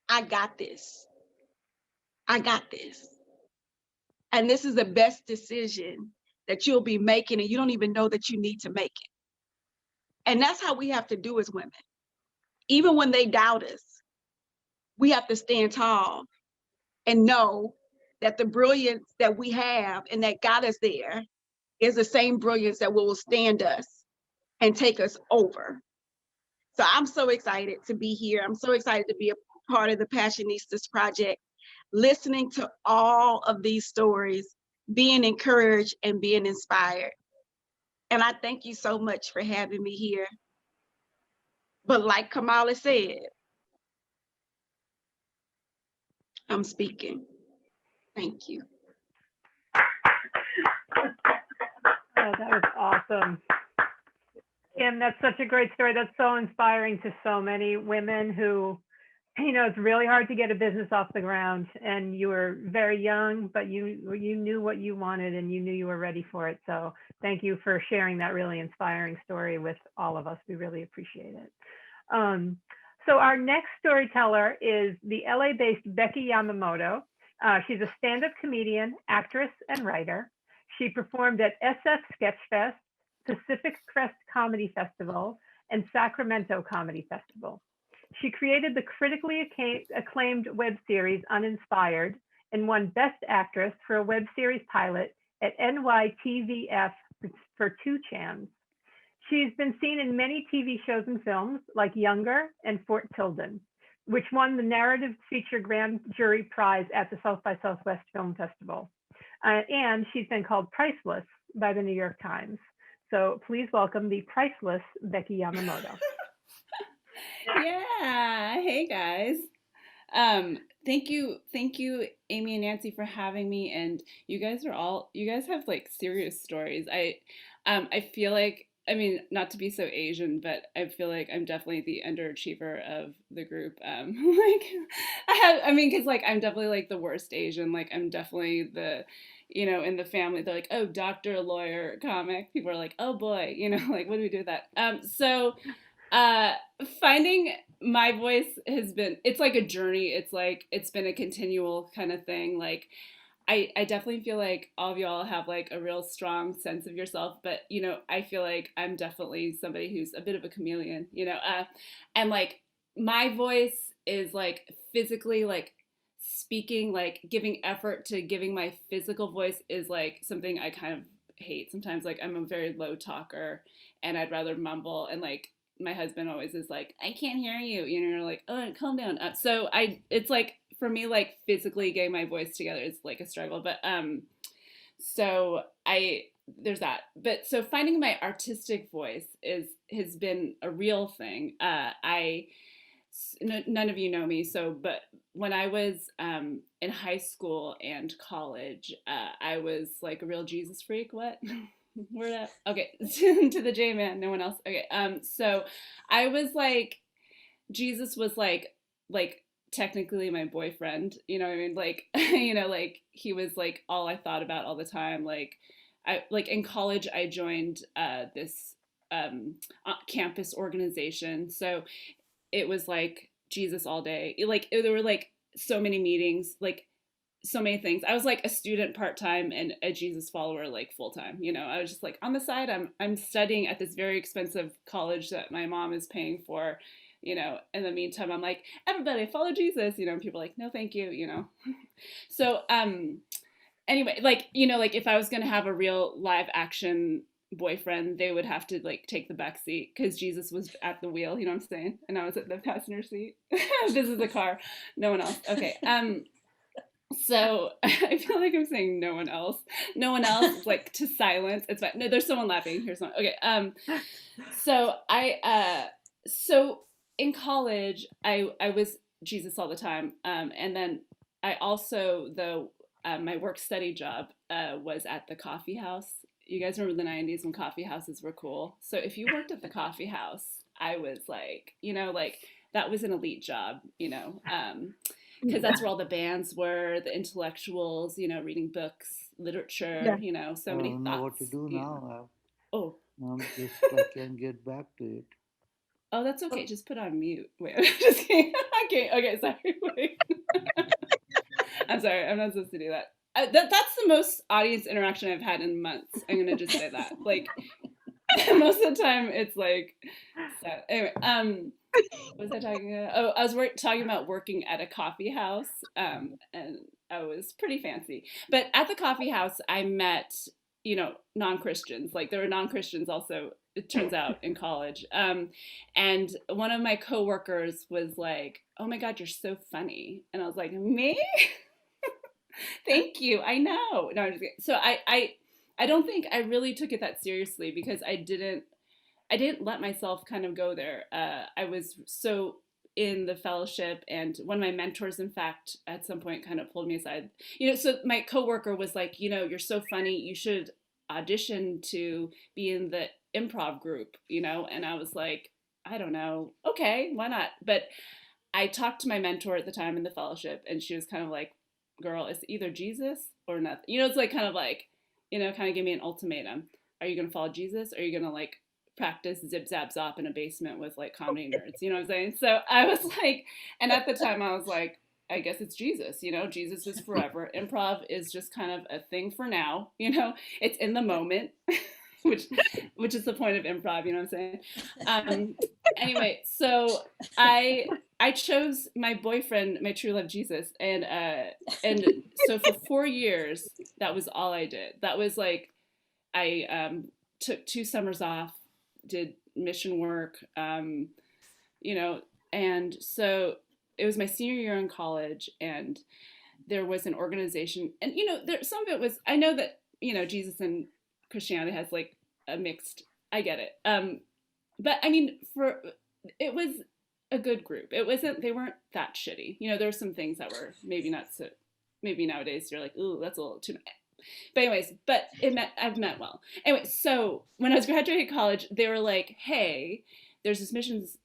I got this. I got this. And this is the best decision that you'll be making, and you don't even know that you need to make it. And that's how we have to do as women. Even when they doubt us, we have to stand tall and know that the brilliance that we have and that got us there is the same brilliance that will stand us and take us over. So I'm so excited to be here. I'm so excited to be a part of the Passionistas project, listening to all of these stories, being encouraged and being inspired. And I thank you so much for having me here. But like Kamala said, I'm speaking. Thank you. Oh, that was awesome. Kim, that's such a great story. That's so inspiring to so many women who, you know, it's really hard to get a business off the ground, and you were very young, but you knew what you wanted and you knew you were ready for it. So thank you for sharing that really inspiring story with all of us. We really appreciate it. So our next storyteller is the LA-based Becky Yamamoto. She's a stand-up comedian, actress, and writer. She performed at SF Sketchfest, Pacific Crest Comedy Festival, and Sacramento Comedy Festival. She created the critically acclaimed web series Uninspired and won Best Actress for a web series pilot at NYTVF for 2 Chans. She's been seen in many TV shows and films like Younger and Fort Tilden, which won the Narrative Feature Grand Jury Prize at the South by Southwest Film Festival. And she's been called priceless by the New York Times. So please welcome the priceless Becky Yamamoto. Yeah. Hey guys. Thank you, Amy and Nancy, for having me. And you guys have like serious stories. I feel like, I mean, not to be so Asian, but I feel like I'm definitely the underachiever of the group. Because like I'm definitely like the worst Asian. Like I'm definitely the, you know, in the family, they're like, oh, doctor, lawyer, comic. People are like, oh boy, you know, like what do we do with that? So finding my voice it's like a journey. It's been a continual kind of thing. Like I definitely feel like all of y'all have like a real strong sense of yourself, but you know, I feel like I'm definitely somebody who's a bit of a chameleon, you know, and like my voice is like physically like speaking, like giving effort to giving my physical voice is like something I kind of hate sometimes. Like I'm a very low talker and I'd rather mumble, and like my husband always is like, I can't hear you, you know, like, oh, calm down. So it's like, for me, like physically getting my voice together is like a struggle, but So there's that. But so finding my artistic voice has been a real thing. None of you know me, but when I was in high school and college, I was like a real Jesus freak. What? Where that? Okay, to the J man, no one else. Okay, so I was like, Jesus was like technically my boyfriend, you know what I mean? Like, like he was like all I thought about all the time. Like, in college, I joined this campus organization. So it was like Jesus all day. Like, there were like so many meetings, like so many things. I was like a student part-time and a Jesus follower like full-time. I was just like on the side, I'm studying at this very expensive college that my mom is paying for. In the meantime, I'm like, everybody follow Jesus, and people are like, no, thank you, So, anyway, like if I was going to have a real live action boyfriend, they would have to like take the back seat because Jesus was at the wheel, you know what I'm saying? And I was at the passenger seat. This is the car, no one else. Okay. So I feel like I'm saying no one else, like to silence. It's fine. No, there's someone laughing. Here's one. Okay. So so in college, I was Jesus all the time. And then I also, my work study job was at the coffee house. You guys remember the 90s when coffee houses were cool? So if you worked at the coffee house, I was like, like that was an elite job, because that's where all the bands were, the intellectuals, reading books, literature, so many I don't thoughts. know what to do now. Oh. I can't get back to it. Oh, that's okay. Just put on mute. Wait, I'm just kidding. Okay, sorry. Wait. I'm sorry. I'm not supposed to do that. That's the most audience interaction I've had in months. I'm gonna just say that. Like, most of the time, it's like. So, anyway, what was I talking about? Oh, I was talking about working at a coffee house, and I was pretty fancy. But at the coffee house, I met, non-Christians. Like there were non-Christians also, it turns out, in college. And one of my coworkers was like, "Oh my God, you're so funny," and I was like, "Me? Thank you. I know." No, I'm just kidding. So I don't think I really took it that seriously because I didn't let myself kind of go there. I was so in the fellowship, and one of my mentors, in fact, at some point kind of pulled me aside. So my coworker was like, "You're so funny. You should audition to be in the improv group," and I was like, "I don't know. Okay, why not?" But I talked to my mentor at the time in the fellowship, and she was kind of like, "Girl, it's either Jesus or nothing." It's like kind of give me an ultimatum. Are you going to follow Jesus? Or are you going to like practice zip zap zop in a basement with like comedy nerds? You know what I'm saying? So I was like, and at the time I was like, I guess it's Jesus, Jesus is forever. Improv is just kind of a thing for now, it's in the moment, which is the point of improv, you know what I'm saying? Anyway, so I chose my boyfriend, my true love, Jesus, and so for 4 years, that was all I did. That was like, I took 2 summers off, did mission work, and so it was my senior year in college, and there was an organization, and some of it was, I know that Jesus and Christianity has like a mixed, I get it, but I mean, it was a good group. They weren't that shitty. There were some things that were maybe not so, maybe nowadays you're like, ooh, that's a little too much. But anyways, I've met well. Anyway, so when I was graduating college, they were like, "Hey, there's this missions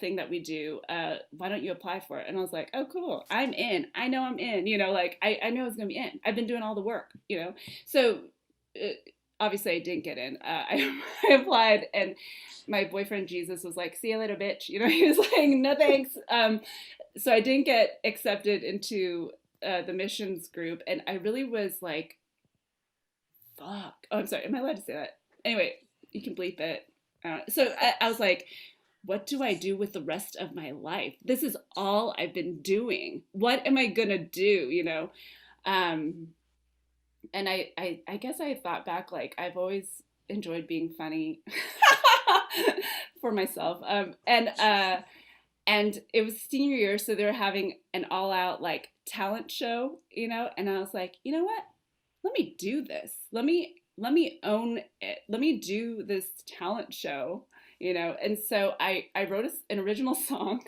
thing that we do. Why don't you apply for it?" And I was like, "Oh, cool. I'm in. I know I'm in. Like I know it's gonna be in. I've been doing all the work. So obviously I didn't get in. I applied, and my boyfriend Jesus was like, "See you later, bitch." He was like, "No thanks." So I didn't get accepted into the missions group, and I really was like, fuck. Oh, I'm sorry. Am I allowed to say that? Anyway, you can bleep it. So I was like, what do I do with the rest of my life? This is all I've been doing. What am I gonna do? And I guess I thought back, like, I've always enjoyed being funny for myself. And it was senior year, so they were having an all-out like talent show, and I was like, you know what? let me do this. Let me own it. Let me do this talent show, And so I wrote an original song.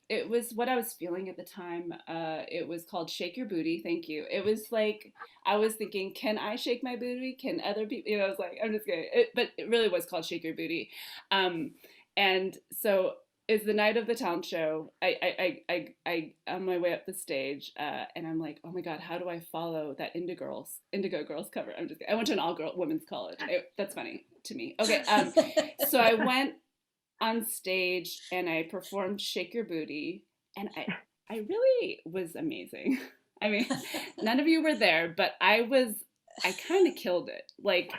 It was what I was feeling at the time. It was called Shake Your Booty. Thank you. It was like, I was thinking, can I shake my booty? Can other people, I was like, I'm just kidding. But it really was called Shake Your Booty. And so it's the night of the talent show. I on my way up the stage, and I'm like, oh my God, how do I follow that Indigo Girls cover? I'm just kidding. I went to an all-girl women's college. That's funny to me. Okay. So I went on stage and I performed Shake Your Booty, and I really was amazing. I mean, none of you were there, but I kind of killed it. Like,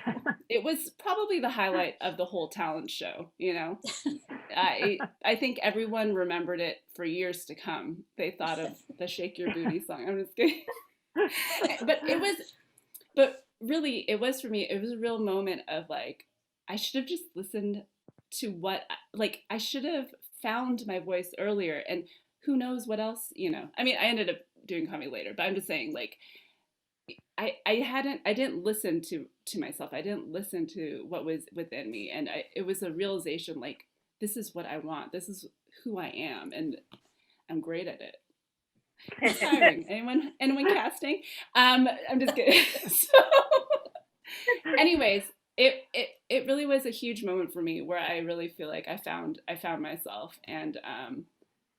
it was probably the highlight of the whole talent show, I think everyone remembered it for years to come. They thought of the Shake Your Booty song. I'm just kidding. But really, it was for me, it was a real moment of like, I should have just listened to I should have found my voice earlier, and who knows what else, I mean, I ended up doing comedy later, but I'm just saying, like, I didn't listen to myself. I didn't listen to what was within me. And it was a realization, like, this is what I want. This is who I am. And I'm great at it. Hiring. Anyone casting? I'm just kidding. So anyways, it really was a huge moment for me where I really feel like I found myself. And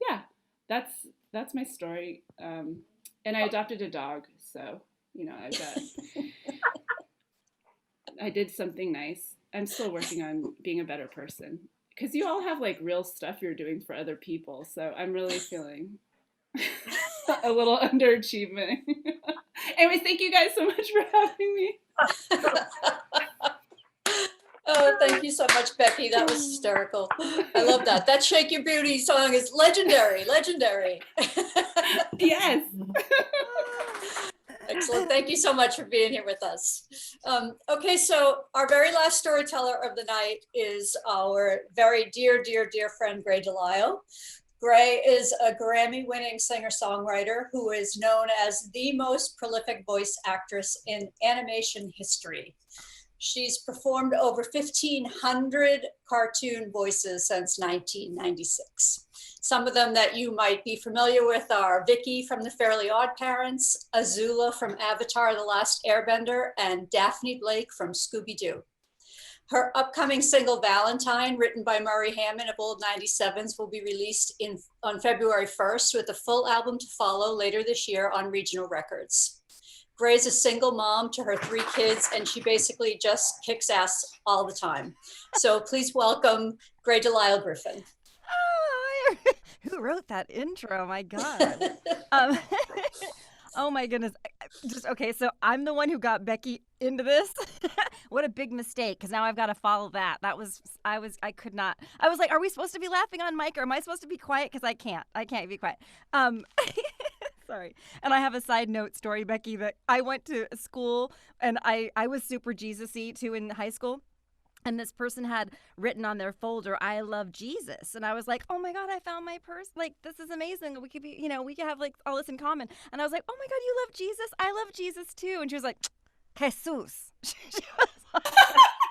yeah, that's my story. And I adopted a dog, so I did something nice. I'm still working on being a better person, because you all have like real stuff you're doing for other people. So I'm really feeling a little underachievement. Anyways, thank you guys so much for having me. Oh, thank you so much, Becky. That was hysterical. I love that. That Shake Your Booty song is legendary. Yes. Excellent. Thank you so much for being here with us. Okay, so our very last storyteller of the night is our very dear, dear, dear friend, Gray Delisle. Gray is a Grammy-winning singer-songwriter who is known as the most prolific voice actress in animation history. She's performed over 1,500 cartoon voices since 1996. Some of them that you might be familiar with are Vicky from The Fairly Odd Parents, Azula from Avatar: The Last Airbender, and Daphne Blake from Scooby-Doo. Her upcoming single, Valentine, written by Murray Hammond of Old 97s, will be released on February 1st, with a full album to follow later this year on Regional Records. Gray's a single mom to her 3 kids, and she basically just kicks ass all the time. So please welcome Gray Delisle Griffin. Oh, who wrote that intro? My God. Oh my goodness. Okay, so I'm the one who got Becky into this. What a big mistake, because now I've got to follow that. I could not. I was like, are we supposed to be laughing on mic, or am I supposed to be quiet? Because I can't be quiet. Sorry. And I have a side note story, Becky, that I went to school and I was super Jesus-y too in high school. And this person had written on their folder, I love Jesus. And I was like, oh my God, I found my purse. Like, this is amazing. We could be, we could have like all this in common. And I was like, oh my God, you love Jesus? I love Jesus too. And she was like, Jesus.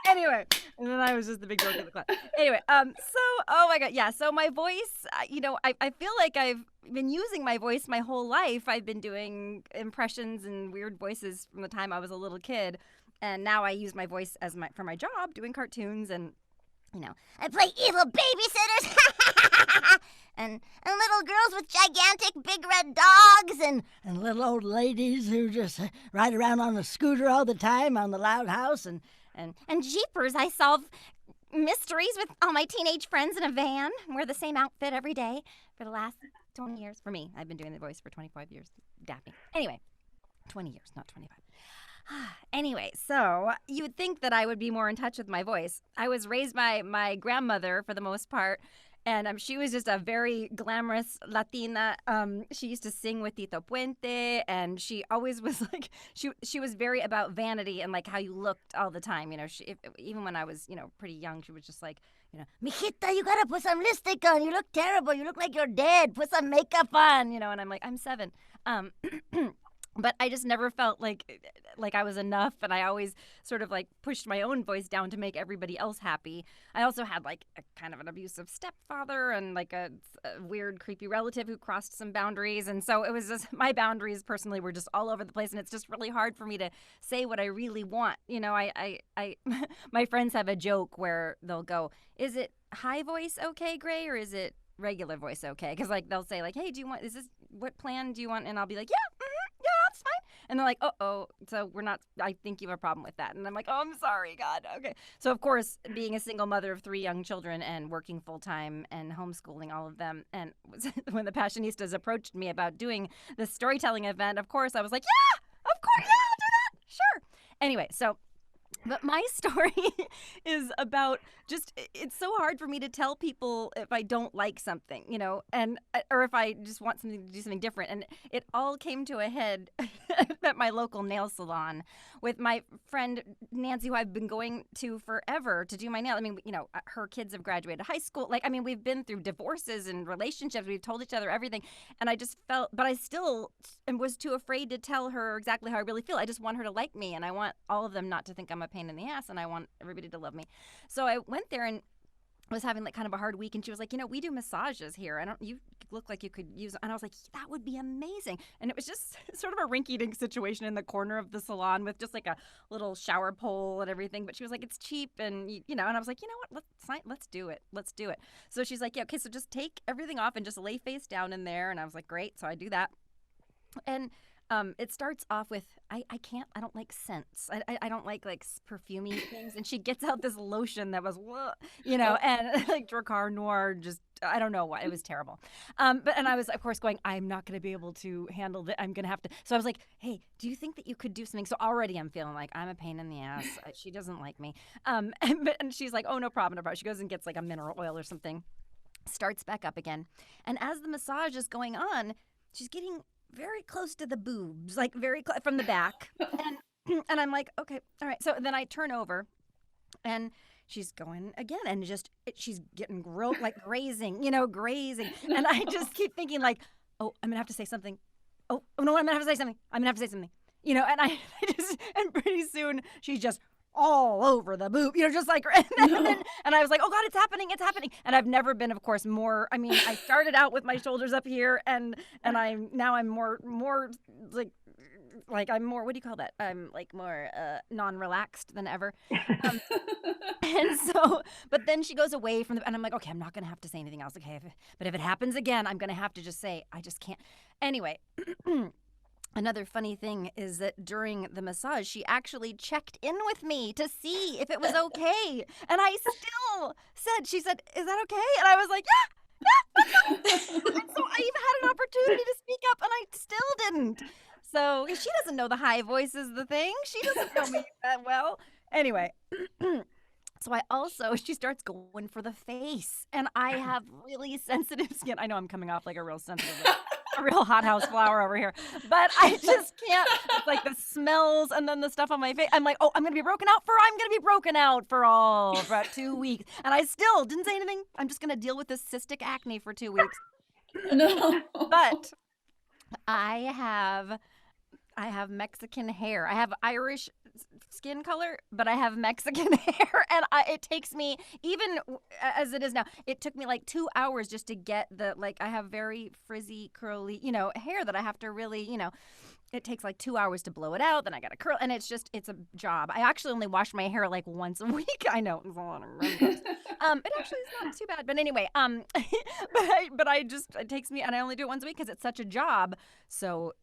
Anyway, and then I was just the big dork of the class. Anyway, oh my God, yeah. So my voice, I feel like I've been using my voice my whole life. I've been doing impressions and weird voices from the time I was a little kid. And now I use my voice for my job, doing cartoons, and I play evil babysitters, and little girls with gigantic big red dogs, and little old ladies who just ride around on a scooter all the time on the loud house, and jeepers, I solve mysteries with all my teenage friends in a van. Wear the same outfit every day for the last 20 years. For me, I've been doing the voice for 25 years. Daphne. Anyway, 20 years, not 25. Anyway, so you would think that I would be more in touch with my voice. I was raised by my grandmother for the most part, and she was just a very glamorous Latina. She used to sing with Tito Puente, and she always was like, she was very about vanity and like how you looked all the time. Even when I was, pretty young, she was just like, mijita, you gotta put some lipstick on. You look terrible. You look like you're dead. Put some makeup on, and I'm like, I'm 7. but I just never felt like I was enough, and I always sort of like pushed my own voice down to make everybody else happy. I also had like a kind of an abusive stepfather and like a weird creepy relative who crossed some boundaries, and so it was just my boundaries personally were just all over the place, and it's just really hard for me to say what I really want. You know, I my friends have a joke where they'll go, "Is it high voice okay, Gray, or is it regular voice okay?" Because like they'll say like, "Hey, is this what plan do you want?" And I'll be like, "Yeah, yeah, that's fine." And they're like, "Oh, so we're not, I think you have a problem with that." And I'm like, "Oh, I'm sorry, God." Okay. So of course, being a single mother of 3 young children and working full time and homeschooling all of them, and when the Passionistas approached me about doing this storytelling event, of course I was like, "Yeah, of course, yeah, I'll do that, sure." Anyway, so but my story is about just, it's so hard for me to tell people if I don't like something, you know, and or if I just want something to do something different. And it all came to a head at my local nail salon with my friend Nancy, who I've been going to forever to do my nail. I mean, you know, her kids have graduated high school. Like, I mean, we've been through divorces and relationships. We've told each other everything. And I just felt, but I still was too afraid to tell her exactly how I really feel. I just want her to like me, and I want all of them not to think I'm a pain in the ass, and I want everybody to love me. So I went there and was having like kind of a hard week, and she was like, "You know, we do massages here. You look like you could use," and I was like, "That would be amazing." And it was just sort of a rinky-dink situation in the corner of the salon with just like a little shower pole and everything. But she was like, "It's cheap," and you know, and I was like, "You know what? Let's do it. Let's do it." So she's like, "Yeah, okay, so just take everything off and just lay face down in there." And I was like, "Great." So I do that, and it starts off with, I don't like scents. I don't like perfumey things. And she gets out this lotion that was, you know, and like Dracar Noir, just, I don't know why, it was terrible. And I was, of course, going, I'm not going to be able to handle that. I'm going to have to. So I was like, "Hey, do you think that you could do something?" So already I'm feeling like I'm a pain in the ass. She doesn't like me. And she's like, "Oh, no problem, no problem." She goes and gets like a mineral oil or something, starts back up again. And as the massage is going on, she's getting very close to the boobs, like very close from the back. And I'm like, "Okay, all right." So then I turn over and she's going again, and she's getting grazing. And I just keep thinking like, "Oh, I'm gonna have to say something. Oh no, I'm gonna have to say something. I'm gonna have to say something." You know, and and pretty soon she's just all over the boob, you know, just like, and I was like, "Oh God, it's happening. And I've never been, of course, more, I mean, I started out with my shoulders up here, and I'm more like I'm more, what do you call that? I'm like more non-relaxed than ever. And so, but then she goes away from and I'm like, "Okay, I'm not going to have to say anything else. Okay. But if it happens again, I'm going to have to just say, I just can't." Anyway, another funny thing is that during the massage, she actually checked in with me to see if it was okay. And I still she said, "Is that okay?" And I was like, "Yeah, that's okay." And so I even had an opportunity to speak up, and I still didn't. So she doesn't know the high voice is the thing. She doesn't know me that well. Anyway, so she starts going for the face, and I have really sensitive skin. I know I'm coming off like a real sensitive, a real hothouse flower over here, but I just can't. It's like the smells and then the stuff on my face. I'm like, "Oh, I'm gonna be broken out for about 2 weeks," and I still didn't say anything. I'm just gonna deal with this cystic acne for 2 weeks. No. But I have Mexican hair. I have Irish skin color, but I have Mexican hair, and it takes me, even as it is now, it took me like 2 hours just to get I have very frizzy, curly, you know, hair that I have to really, you know, it takes like 2 hours to blow it out. Then I got to curl, and it's a job. I actually only wash my hair like once a week. I know it's a lot of remembers. It actually is not too bad, but anyway, but it takes me, and I only do it once a week because it's such a job. So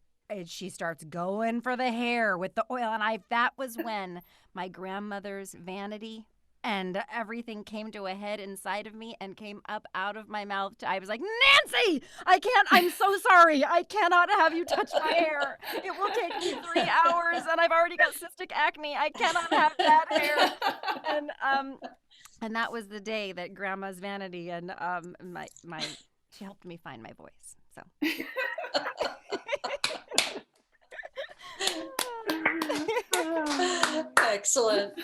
she starts going for the hair with the oil, and that was when my grandmother's vanity and everything came to a head inside of me and came up out of my mouth. I was like, "Nancy, I'm so sorry. I cannot have you touch my hair. It will take me 3 hours, and I've already got cystic acne. I cannot have that hair." And that was the day that Grandma's vanity and she helped me find my voice. So. Excellent.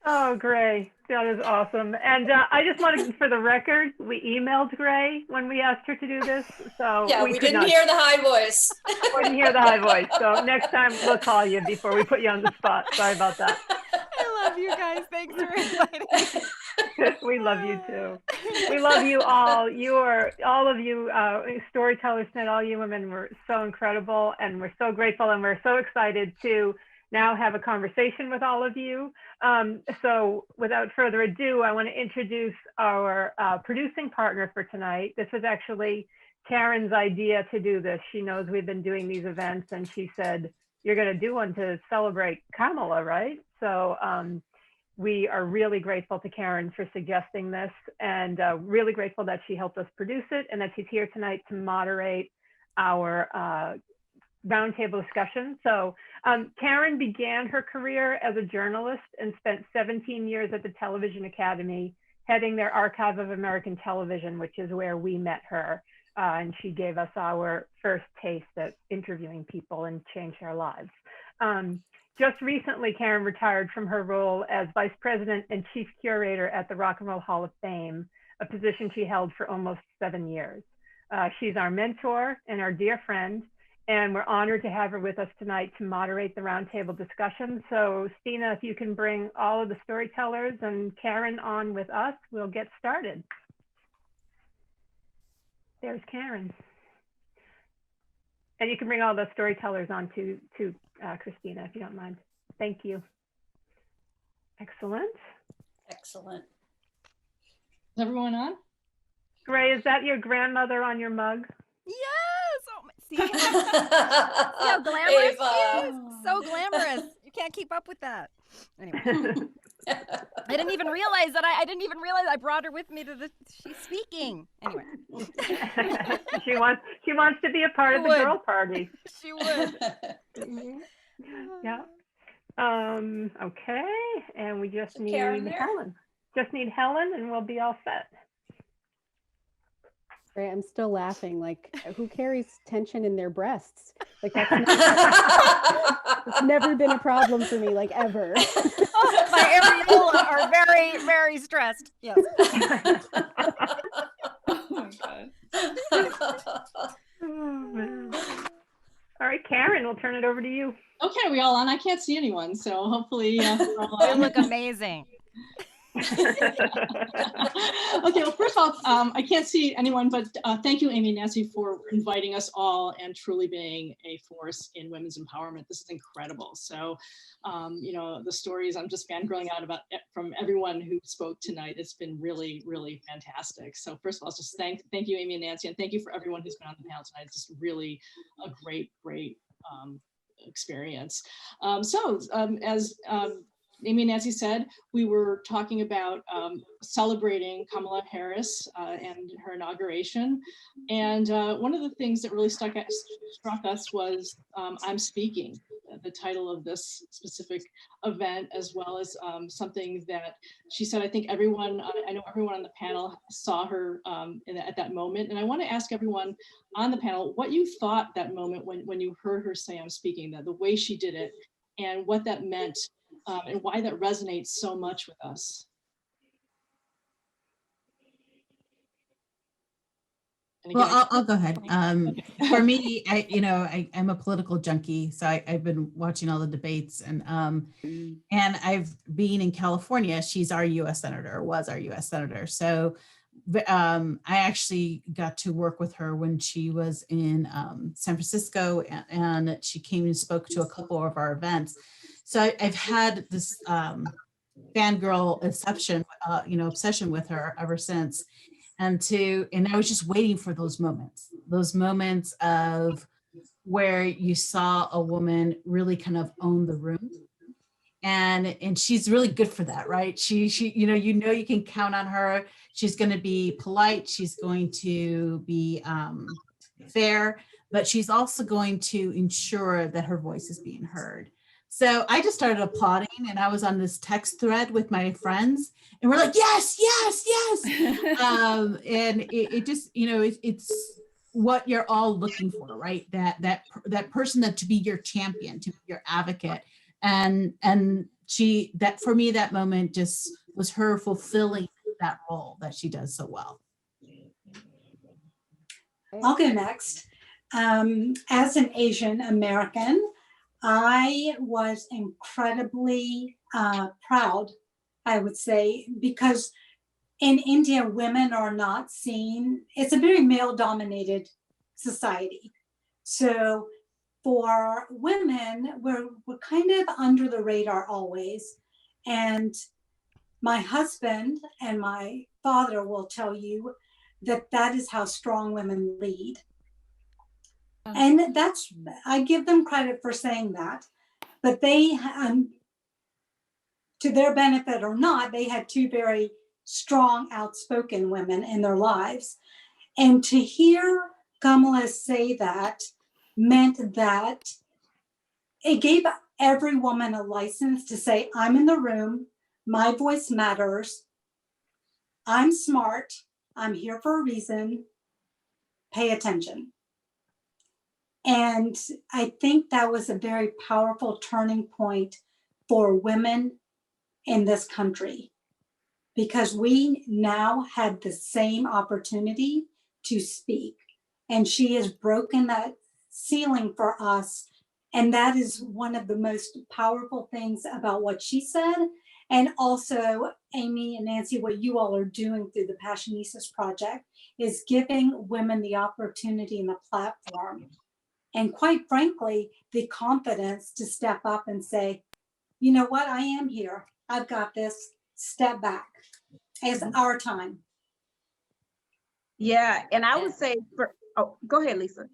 Oh, great. That is awesome. And I just wanted, for the record, we emailed Gray when we asked her to do this. So Yeah, we could didn't not- hear the high voice. Couldn't hear the high voice. So next time we'll call you before we put you on the spot. Sorry about that. I love you guys. Thanks for inviting me. We love you too. We love you all. All of you storytellers tonight, all you women were so incredible, and we're so grateful, and we're so excited to now have a conversation with all of you. So without further ado, I want to introduce our producing partner for tonight. This was actually Karen's idea to do this. She knows we've been doing these events, and she said, you're going to do one to celebrate Kamala, right? So we are really grateful to Karen for suggesting this, and really grateful that she helped us produce it and that she's here tonight to moderate our roundtable discussion. So Karen began her career as a journalist and spent 17 years at the Television Academy, heading their Archive of American Television, which is where we met her. And she gave us our first taste at interviewing people and changed our lives. Just recently, Karen retired from her role as Vice President and Chief Curator at the Rock and Roll Hall of Fame, a position she held for almost 7 years. She's our mentor and our dear friend, and we're honored to have her with us tonight to moderate the roundtable discussion. So Stina, if you can bring all of the storytellers and Karen on with us, we'll get started. There's Karen. And you can bring all the storytellers on to Christina, if you don't mind. Thank you. Excellent. Excellent. Is everyone on? Gray, is that your grandmother on your mug? Yes. Oh, see how glamorous Ava. she is? So glamorous. You can't keep up with that. Anyway. I didn't even realize that I didn't even realize I brought her with me to the she's speaking. Anyway. She wants to be a part of the girl party. She would. Yeah. Okay. And we just need Karen there? Helen. Just need Helen and we'll be all set. Right, I'm still laughing. Like, who carries tension in their breasts? Like, that's it's never been a problem for me, like, ever. My areola are very, very stressed. Yes. Oh my God. Oh, man. All right, Karen, we'll turn it over to you. Okay, we all on? I can't see anyone, so hopefully we're all You on. look amazing. Okay, well, first of all, I can't see anyone, but thank you, Amy and Nancy, for inviting us all and truly being a force in women's empowerment. This is incredible. So, you know, the stories I'm just fangirling out about from everyone who spoke tonight. It's been really, really fantastic. So first of all, just thank you, Amy and Nancy, and thank you for everyone who's been on the panel tonight. It's just really a great experience. As Amy and Nancy said, we were talking about celebrating Kamala Harris and her inauguration. And one of the things that really struck us was I'm Speaking, the title of this specific event, as well as something that she said, I think everyone, I know everyone on the panel saw her at that moment. And I want to ask everyone on the panel what you thought that moment when you heard her say I'm speaking, the way she did it and what that meant. And why that resonates so much with us. Again, Well, I'll go ahead. For me, I'm a political junkie, so I've been watching all the debates, and I've been in California. She's our U.S. senator, was our U.S. senator. So I actually got to work with her when she was in San Francisco, and she came and spoke to a couple of our events. So I've had this fangirl obsession with her ever since. And I was just waiting for those moments of where you saw a woman really kind of own the room. And she's really good for that, right? She you can count on her. She's going to be polite. She's going to be fair, but she's also going to ensure that her voice is being heard. So I just started applauding, and I was on this text thread with my friends, and we're like, yes, yes, yes. And it just, it's what you're all looking for, right? That person to be your champion, to be your advocate. And for me, that moment just was her fulfilling that role that she does so well. I'll go next. As an Asian American, I was incredibly proud, I would say, because in India, women are not seen. It's a very male-dominated society. So for women, we're kind of under the radar always. And my husband and my father will tell you that that is how strong women lead. And that's, I give them credit for saying that, but they, to their benefit or not, they had two very strong, outspoken women in their lives. And to hear Kamala say that meant that it gave every woman a license to say, I'm in the room, my voice matters, I'm smart, I'm here for a reason, pay attention. And I think that was a very powerful turning point for women in this country, because we now had the same opportunity to speak. And she has broken that ceiling for us. And that is one of the most powerful things about what she said. And also, Amy and Nancy, what you all are doing through the Passionistas project is giving women the opportunity and the platform. And quite frankly, the confidence to step up and say, you know what, I am here. I've got this. Step back. It's our time. Yeah, and I would say, go ahead, Lisa.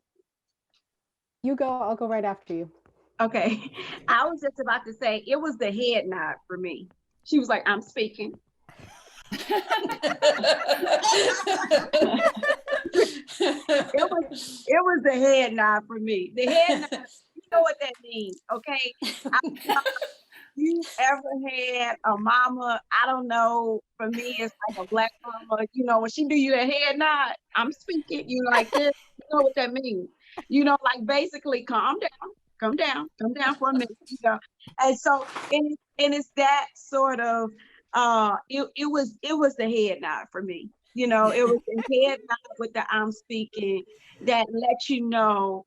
You go, I'll go right after you. Okay, I was just about to say, it was the head nod for me. She was like, I'm speaking. It was the head nod for me. The head nod, you know what that means, okay? You ever had a mama, I don't know, for me, it's like a black mama, you know, when she do you a head nod, I'm speaking, you like this, you know what that means. You know, like basically calm down for a minute, you know. And so, and it's that sort of, it was the head nod for me. You know, it was the head nod with the I'm speaking that lets you know,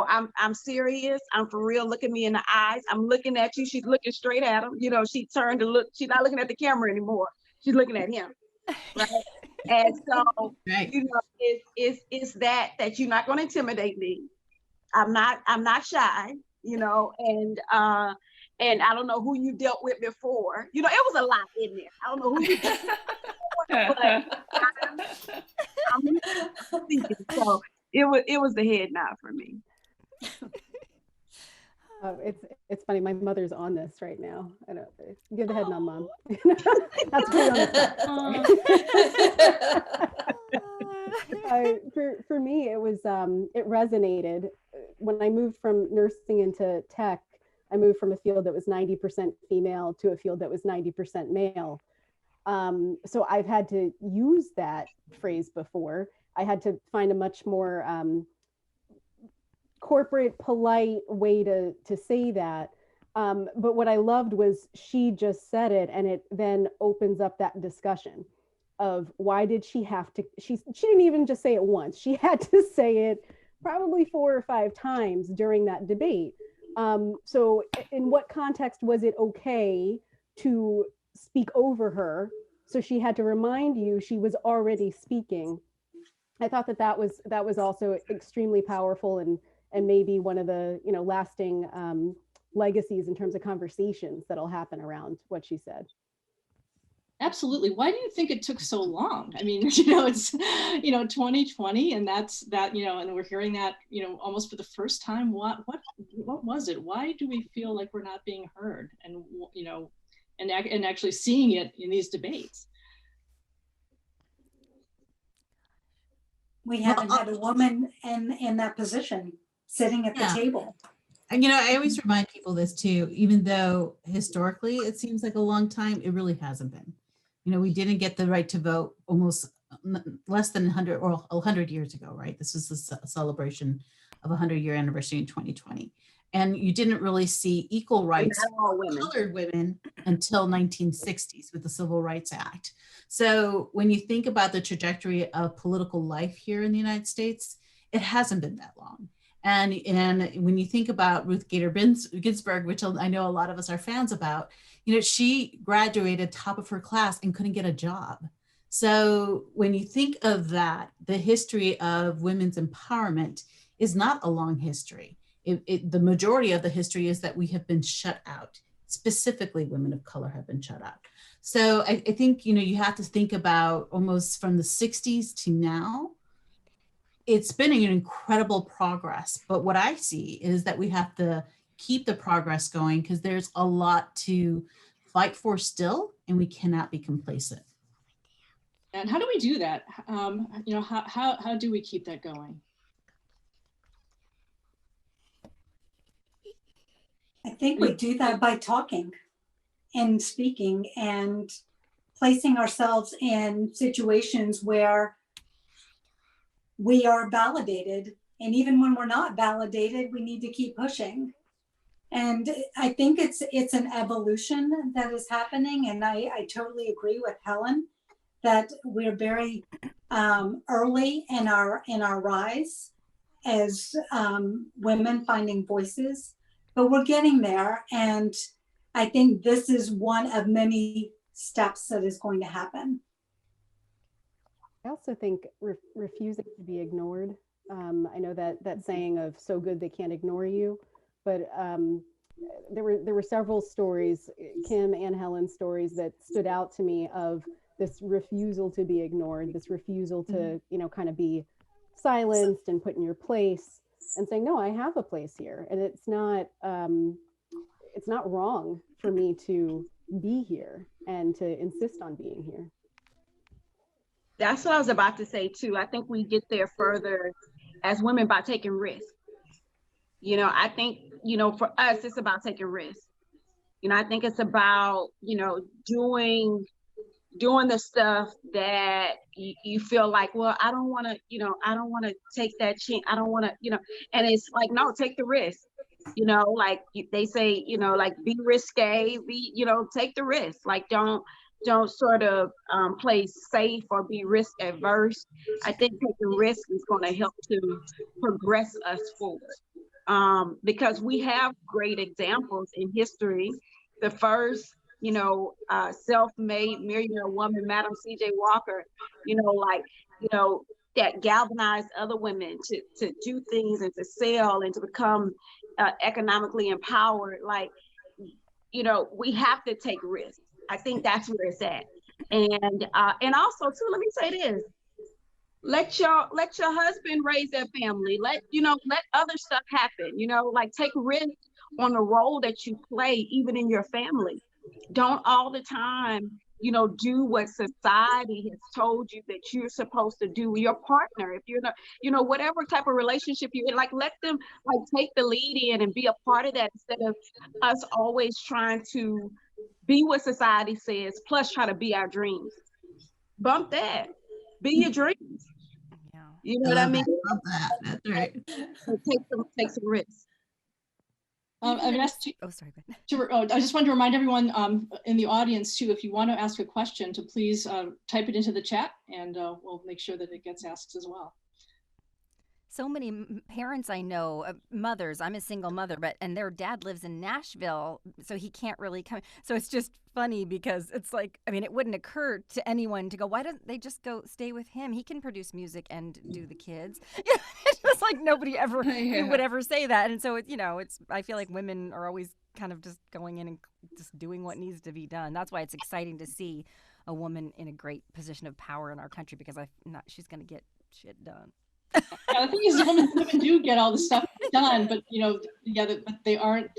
I'm serious. I'm for real. Look at me in the eyes. I'm looking at you. She's looking straight at him. You know, she turned to look. She's not looking at the camera anymore. She's looking at him. Right. And so, Right. you know, it's that you're not going to intimidate me. I'm not shy, you know, and I don't know who you dealt with before. You know, it was a lot in there. I don't know who you dealt with before, but I'm speaking. So it was the head nod for me. It's funny. My mother's on this right now. I don't give the head nod, Mom. That's pretty on the spot. For me, it was it resonated when I moved from nursing into tech. I moved from a field that was 90% female to a field that was 90% male. So I've had to use that phrase before. I had to find a much more corporate, polite way to say that. But what I loved was she just said it, and it then opens up that discussion of why did she have to, she didn't even just say it once. She had to say it probably 4 or 5 times during that debate. So in what context was it okay to speak over her? So she had to remind you she was already speaking. I thought that was also extremely powerful and maybe one of the lasting legacies in terms of conversations that'll happen around what she said. Absolutely. Why do you think it took so long? I mean, it's 2020, and that's that, and we're hearing that, almost for the first time. What was it? Why do we feel like we're not being heard? And and actually seeing it in these debates. We haven't had a woman in that position sitting at the table. And I always remind people this too, even though historically it seems like a long time, it really hasn't been. We didn't get the right to vote almost less than 100 years ago, right? This is the celebration of a 100-year anniversary in 2020. And you didn't really see equal rights Not all for women. colored women until 1960s with the Civil Rights Act. So when you think about the trajectory of political life here in the United States, it hasn't been that long. And when you think about Ruth Gator Ginsburg, which I know a lot of us are fans about, you know, she graduated top of her class and couldn't get a job. So when you think of that, the history of women's empowerment is not a long history. The majority of the history is that we have been shut out. Specifically, women of color have been shut out. So I think, you know, you have to think about almost from the 60s to now, it's been an incredible progress. But what I see is that we have to keep the progress going because there's a lot to fight for still, and we cannot be complacent. And how do we do that? You know, how do we keep that going? I think we do that by talking and speaking and placing ourselves in situations where we are validated. And even when we're not validated, we need to keep pushing. And I think it's an evolution that is happening. And I totally agree with Helen that we're very early in our rise as women finding voices, but we're getting there. And I think this is one of many steps that is going to happen. I also think refusing to be ignored. I know that saying of "so good they can't ignore you," but there were several stories, Kim and Helen's stories, that stood out to me of this refusal to be ignored, this refusal to, you know, kind of be silenced and put in your place, and saying, "No, I have a place here, and it's not wrong for me to be here and to insist on being here." That's what I was about to say too. I think we get there further as women by taking risks. You know, I think, you know, for us, it's about taking risks. You know, I think it's about, you know, doing the stuff that you feel like, well, I don't want to, you know, I don't want to take that chance. I don't want to, you know, and it's like, no, take the risk. You know, like they say, you know, like be risque, you know, take the risk. Like don't sort of play safe or be risk adverse. I think taking risk is going to help to progress us forward, because we have great examples in history. The first, you know, self-made millionaire woman, Madam C.J. Walker, you know, like, you know, that galvanized other women to do things and to sell and to become economically empowered. Like, you know, we have to take risks. I think that's where it's at. And also too, let me say this. Let your husband raise their family. Let other stuff happen, you know, like take risk on the role that you play, even in your family. Don't all the time, you know, do what society has told you that you're supposed to do with your partner. If you're not, you know, whatever type of relationship you're in, like let them like take the lead in and be a part of that instead of us always trying to be what society says, plus try to be our dreams. Bump that. Be your dreams. Yeah. You know what I mean? Love that. That's right. So take some risks. I've asked you, Oh, sorry. I just want to remind everyone in the audience too, if you want to ask a question, to please type it into the chat, and we'll make sure that it gets asked as well. So many parents I know, mothers, I'm a single mother, and their dad lives in Nashville, so he can't really come. So it's just funny because it's like, I mean, it wouldn't occur to anyone to go, why don't they just go stay with him? He can produce music and do the kids. It's just like nobody ever would ever say that. And so, you know, I feel like women are always kind of just going in and just doing what needs to be done. That's why it's exciting to see a woman in a great position of power in our country, because she's going to get shit done. Yeah, the thing is, women do get all the stuff done, but you know, but they aren't.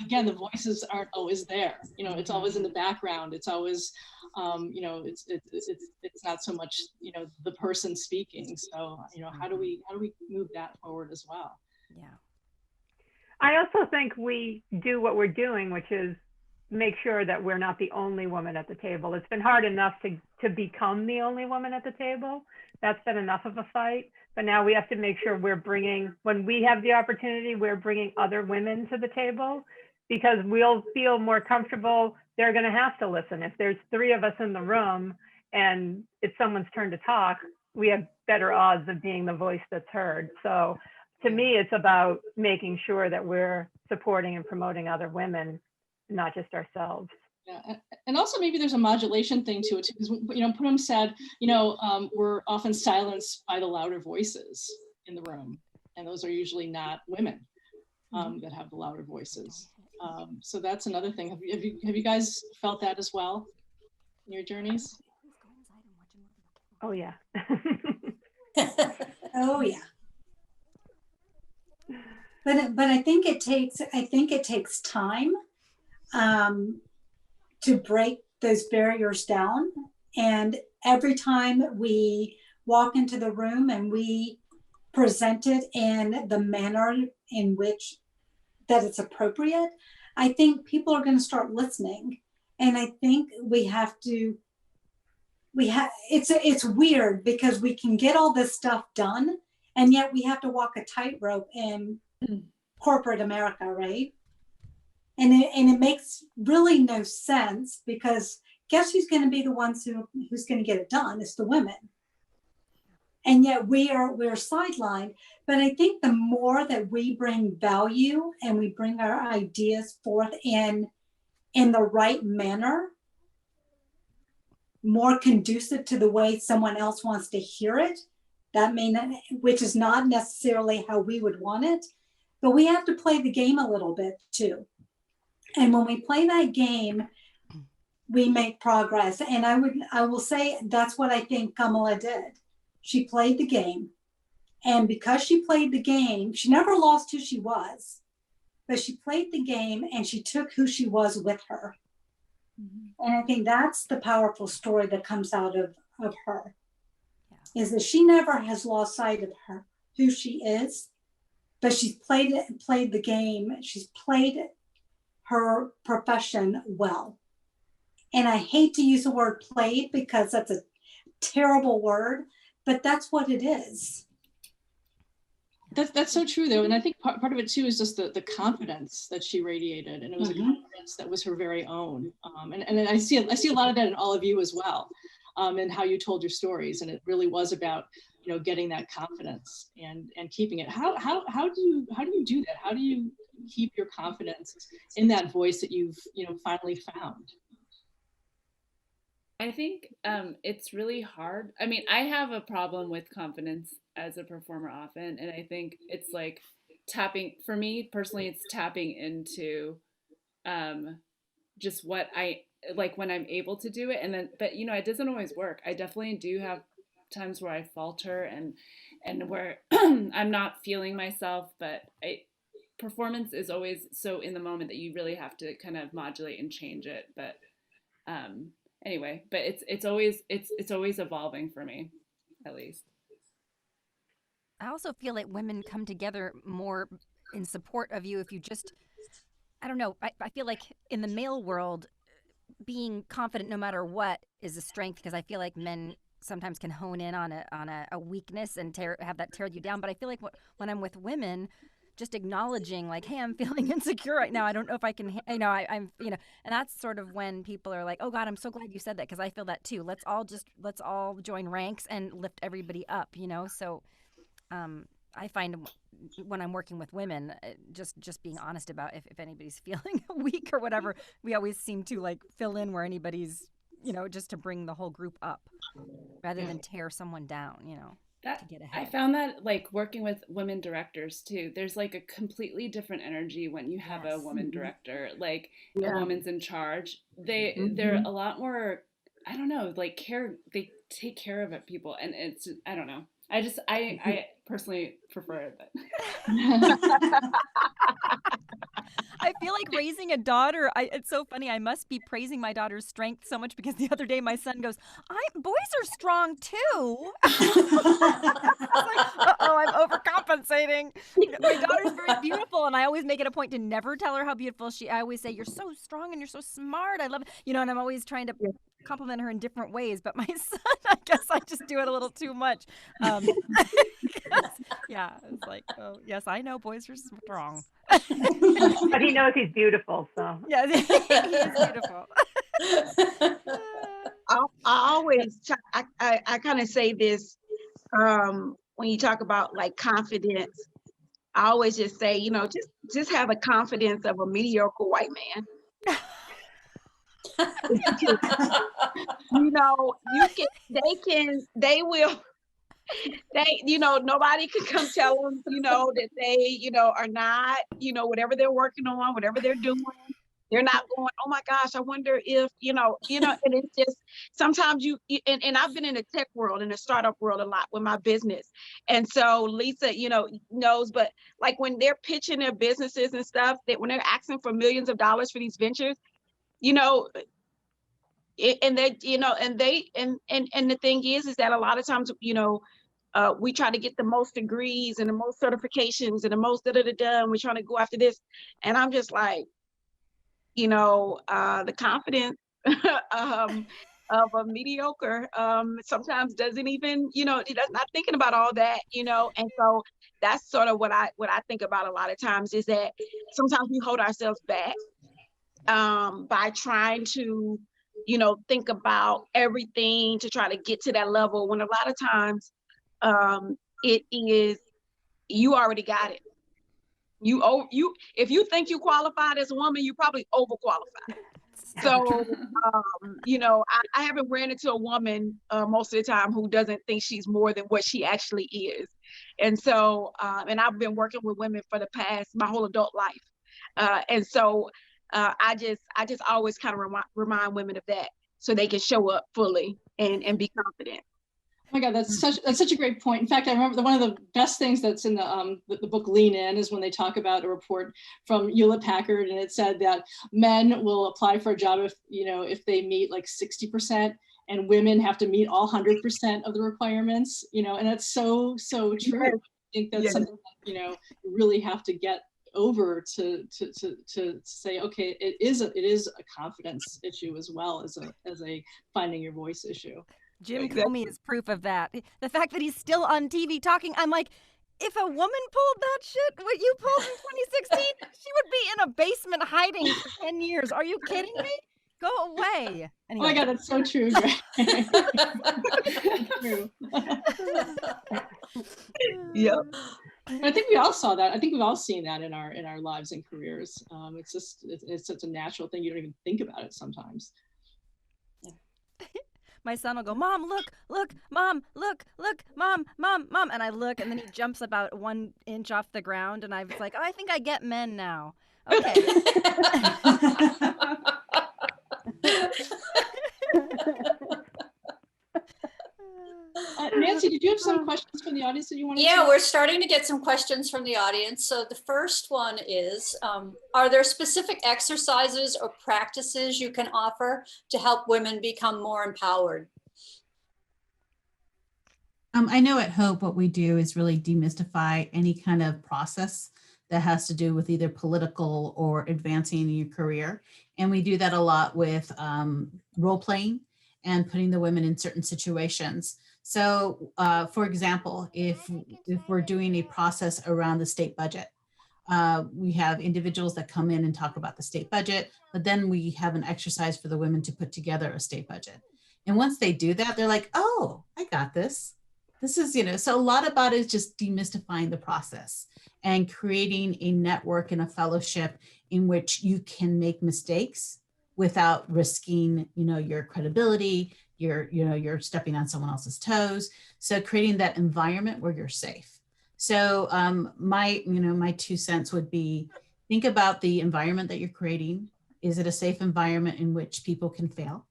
Again, the voices aren't always there. You know, it's always in the background. It's always, you know, it's not so much, you know, the person speaking. So, you know, how do we move that forward as well? Yeah. I also think we do what we're doing, which is make sure that we're not the only woman at the table. It's been hard enough to become the only woman at the table. That's been enough of a fight. But now we have to make sure we're bringing, when we have the opportunity, we're bringing other women to the table, because we'll feel more comfortable. They're going to have to listen. If there's 3 of us in the room and it's someone's turn to talk, we have better odds of being the voice that's heard. So to me, it's about making sure that we're supporting and promoting other women, not just ourselves. Yeah, and also maybe there's a modulation thing to it too, because Poonam said, we're often silenced by the louder voices in the room, and those are usually not women that have the louder voices. So that's another thing. Have you guys felt that as well in your journeys? Oh yeah. Oh yeah. But I think it takes time to break those barriers down. And every time we walk into the room and we present it in the manner in which that it's appropriate, I think people are going to start listening. And I think it's weird because we can get all this stuff done, and yet we have to walk a tightrope in corporate America, right? And it makes really no sense, because guess who's going to be the ones who's going to get it done? It's the women. And yet we're sidelined. But I think the more that we bring value and we bring our ideas forth in the right manner, more conducive to the way someone else wants to hear it, which is not necessarily how we would want it, but we have to play the game a little bit too. And when we play that game, we make progress. And I will say that's what I think Kamala did. She played the game. And because she played the game, she never lost who she was, but she played the game and she took who she was with her. And I think that's the powerful story that comes out of her, is that she never has lost sight of who she is, but she's played the game. She's played her profession well. And I hate to use the word played because that's a terrible word, but that's what it is. That's so true though. And I think part of it too is just the confidence that she radiated, and it was a confidence that was her very own. And I see a lot of that in all of you as well, and how you told your stories. And it really was about, getting that confidence and keeping it. How do you do that? How do you keep your confidence in that voice that you've, finally found? I think it's really hard. I mean, I have a problem with confidence as a performer often, and I think it's like for me personally, it's tapping into just what I like when I'm able to do it. And then, but it doesn't always work. I definitely do have times where I falter and where I'm not feeling myself, but performance is always so in the moment that you really have to kind of modulate and change it. But anyway, but it's always evolving for me, at least. I also feel like women come together more in support of you if you just, I don't know, I feel like in the male world, being confident no matter what is a strength, because I feel like men sometimes can hone in on a weakness and have that tear you down. But I feel like when I'm with women, just acknowledging like, hey, I'm feeling insecure right now. I don't know if I can, I'm, and that's sort of when people are like, oh God, I'm so glad you said that, because I feel that too. Let's all join ranks and lift everybody up, So I find when I'm working with women, just being honest about if anybody's feeling weak or whatever, we always seem to like fill in where anybody's, just to bring the whole group up rather than tear someone down, to get ahead. I found that like working with women directors too, there's like a completely different energy when you have a woman director, like a woman's in charge. They're a lot more, I don't know, like they take care of it, people. And it's, I don't know. I personally prefer it. But I feel like raising a daughter. It's so funny. I must be praising my daughter's strength so much because the other day my son goes, boys are strong too. I'm overcompensating. My daughter's very beautiful, and I always make it a point to never tell her how beautiful I always say, you're so strong and you're so smart. I love it. And I'm always trying to compliment her in different ways. But my son, I guess I just do it a little too much. Yeah, it's like, oh, yes, I know boys are strong. But he knows he's beautiful, so. Yeah, he is beautiful. I always I kind of say this when you talk about like confidence. I always just say, just have the confidence of a mediocre white man. Nobody can come tell them, that they, are not, whatever they're working on, whatever they're doing. They're not going, oh my gosh, I wonder if, and it's just, sometimes and I've been in the tech world, in the startup world a lot with my business. And so Lisa, knows, but like when they're pitching their businesses and stuff, that when they're asking for millions of dollars for these ventures, and they, and the thing is that a lot of times, we try to get the most degrees and the most certifications and the most and we're trying to go after this. And I'm just like, the confidence of a mediocre sometimes doesn't even, not thinking about all that, and so that's sort of what I think about a lot of times, is that sometimes we hold ourselves back by trying to, think about everything to try to get to that level, when a lot of times it is, you already got it. If you think you qualified as a woman, you probably overqualified. So, I haven't ran into a woman most of the time who doesn't think she's more than what she actually is. And so, and I've been working with women for my whole adult life. And so I just always kind of remind women of that, so they can show up fully and be confident. Oh my God, that's such a great point. In fact, I remember one of the best things that's in the book Lean In is when they talk about a report from Hewlett Packard, and it said that men will apply for a job if they meet like 60%, and women have to meet all 100% of the requirements. And that's so true. I think that's something that, you really have to get over to say, okay, it is a confidence issue as well as a finding your voice issue. Jim Comey is proof of that. The fact that he's still on TV talking, I'm like, if a woman pulled that shit, what you pulled in 2016, she would be in a basement hiding for 10 years. Are you kidding me? Go away. Anyway. Oh my God, that's so true. True. Yep. I think we all saw that. I think we've all seen that in our lives and careers. It's such a natural thing. You don't even think about it sometimes. My son will go, Mom, look, Mom, look, Mom. And I look, and then he jumps about 1 inch off the ground. And I was like, oh, I think I get men now. Okay. Nancy, did you have some questions from the audience that you wanted to? Yeah, we're starting to get some questions from the audience. So the first one is, are there specific exercises or practices you can offer to help women become more empowered? I know at Hope what we do is really demystify any kind of process that has to do with either political or advancing in your career. And we do that a lot with role playing and putting the women in certain situations. So for example, if we're doing a process around the state budget, we have individuals that come in and talk about the state budget, but then we have an exercise for the women to put together a state budget. And once they do that, they're like, oh, I got this. This is, so a lot about it is just demystifying the process and creating a network and a fellowship in which you can make mistakes without risking, your credibility, you're stepping on someone else's toes. So creating that environment where you're safe. So my 2 cents would be, think about the environment that you're creating. Is it a safe environment in which people can fail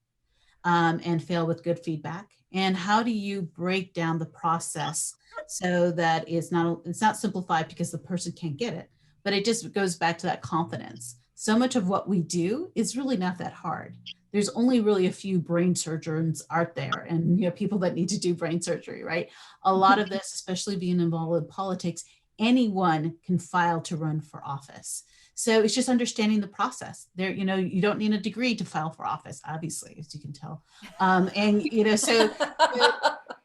and fail with good feedback? And how do you break down the process so that it's not simplified because the person can't get it, but it just goes back to that confidence. So much of what we do is really not that hard. There's only really a few brain surgeons out there, and people that need to do brain surgery, right? A lot of this, especially being involved in politics, anyone can file to run for office. So it's just understanding the process. There, you don't need a degree to file for office, obviously, as you can tell. So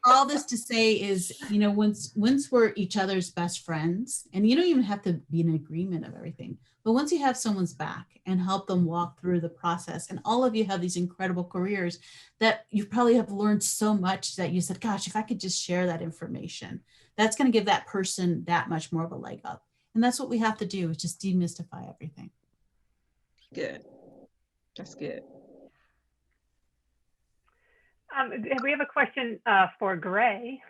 all this to say is, once we're each other's best friends, and you don't even have to be in agreement of everything, but once you have someone's back and help them walk through the process, and all of you have these incredible careers that you probably have learned so much that you said, gosh, if I could just share that information, that's going to give that person that much more of a leg up. And that's what we have to do, is just demystify everything. Good. That's good. We have a question for Gray.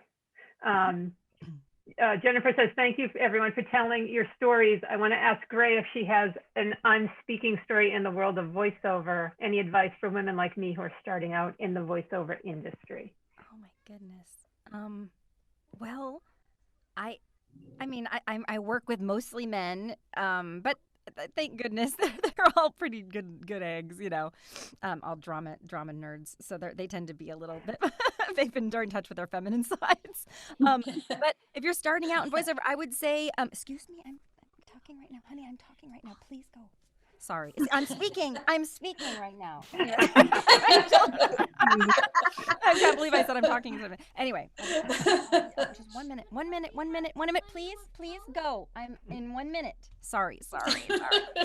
Jennifer says, thank you everyone for telling your stories. I want to ask Gray if she has an unspeaking story in the world of voiceover. Any advice for women like me who are starting out in the voiceover industry? Oh my goodness. Well, I work with mostly men, but thank goodness they're all pretty good eggs, all drama nerds. So they tend to be a little bit, they've been in touch with their feminine sides. But if you're starting out in voiceover, I would say, excuse me, I'm talking right now, honey, I'm talking right now. Please go. Sorry, I'm speaking right now. I can't believe I said I'm talking. Anyway, just 1 minute, please go. I'm in 1 minute. Sorry.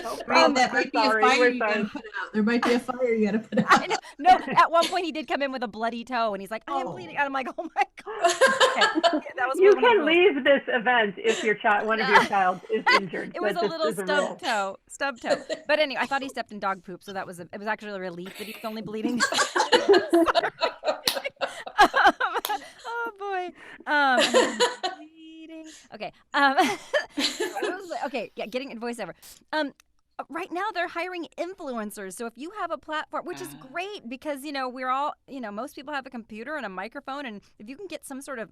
No problem. That might be a fire you gotta put out. There might be a fire you gotta put out. No, at one point he did come in with a bloody toe, and he's like, I am bleeding. And I'm like, oh my God. Okay, that was you can leave this event if one of your child is injured. It was a little stub toe. But anyway, I thought he stepped in dog poop, so it was actually a relief that he was only bleeding. Oh boy. Bleeding. Okay. Okay. Yeah. Getting in voiceover. Right now they're hiring influencers. So if you have a platform, which is great because we're all most people have a computer and a microphone, and if you can get some sort of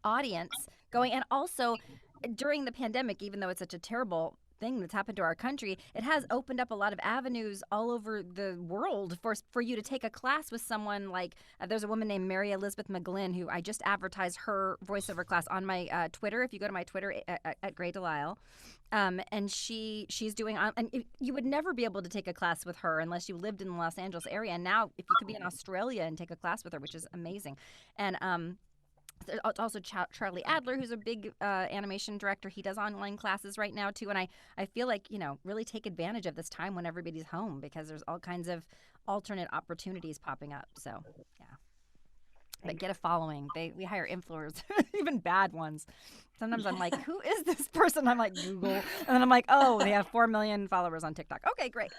audience going, and also during the pandemic, even though it's such a terrible thing that's happened to our country, it has opened up a lot of avenues all over the world for you to take a class with someone like there's a woman named Mary Elizabeth McGlynn who I just advertised her voiceover class on my Twitter. If you go to my Twitter at Gray Delisle, and she's doing and you would never be able to take a class with her unless you lived in the Los Angeles area. And now if you could be in Australia and take a class with her, which is amazing. And there's also Charlie Adler, who's a big animation director. He does online classes right now, too. And I feel like, really take advantage of this time when everybody's home because there's all kinds of alternate opportunities popping up. So, yeah. But get a following. We hire influencers, even bad ones. Sometimes I'm like, who is this person? I'm like, Google. And then I'm like, oh, they have 4 million followers on TikTok. Okay, great.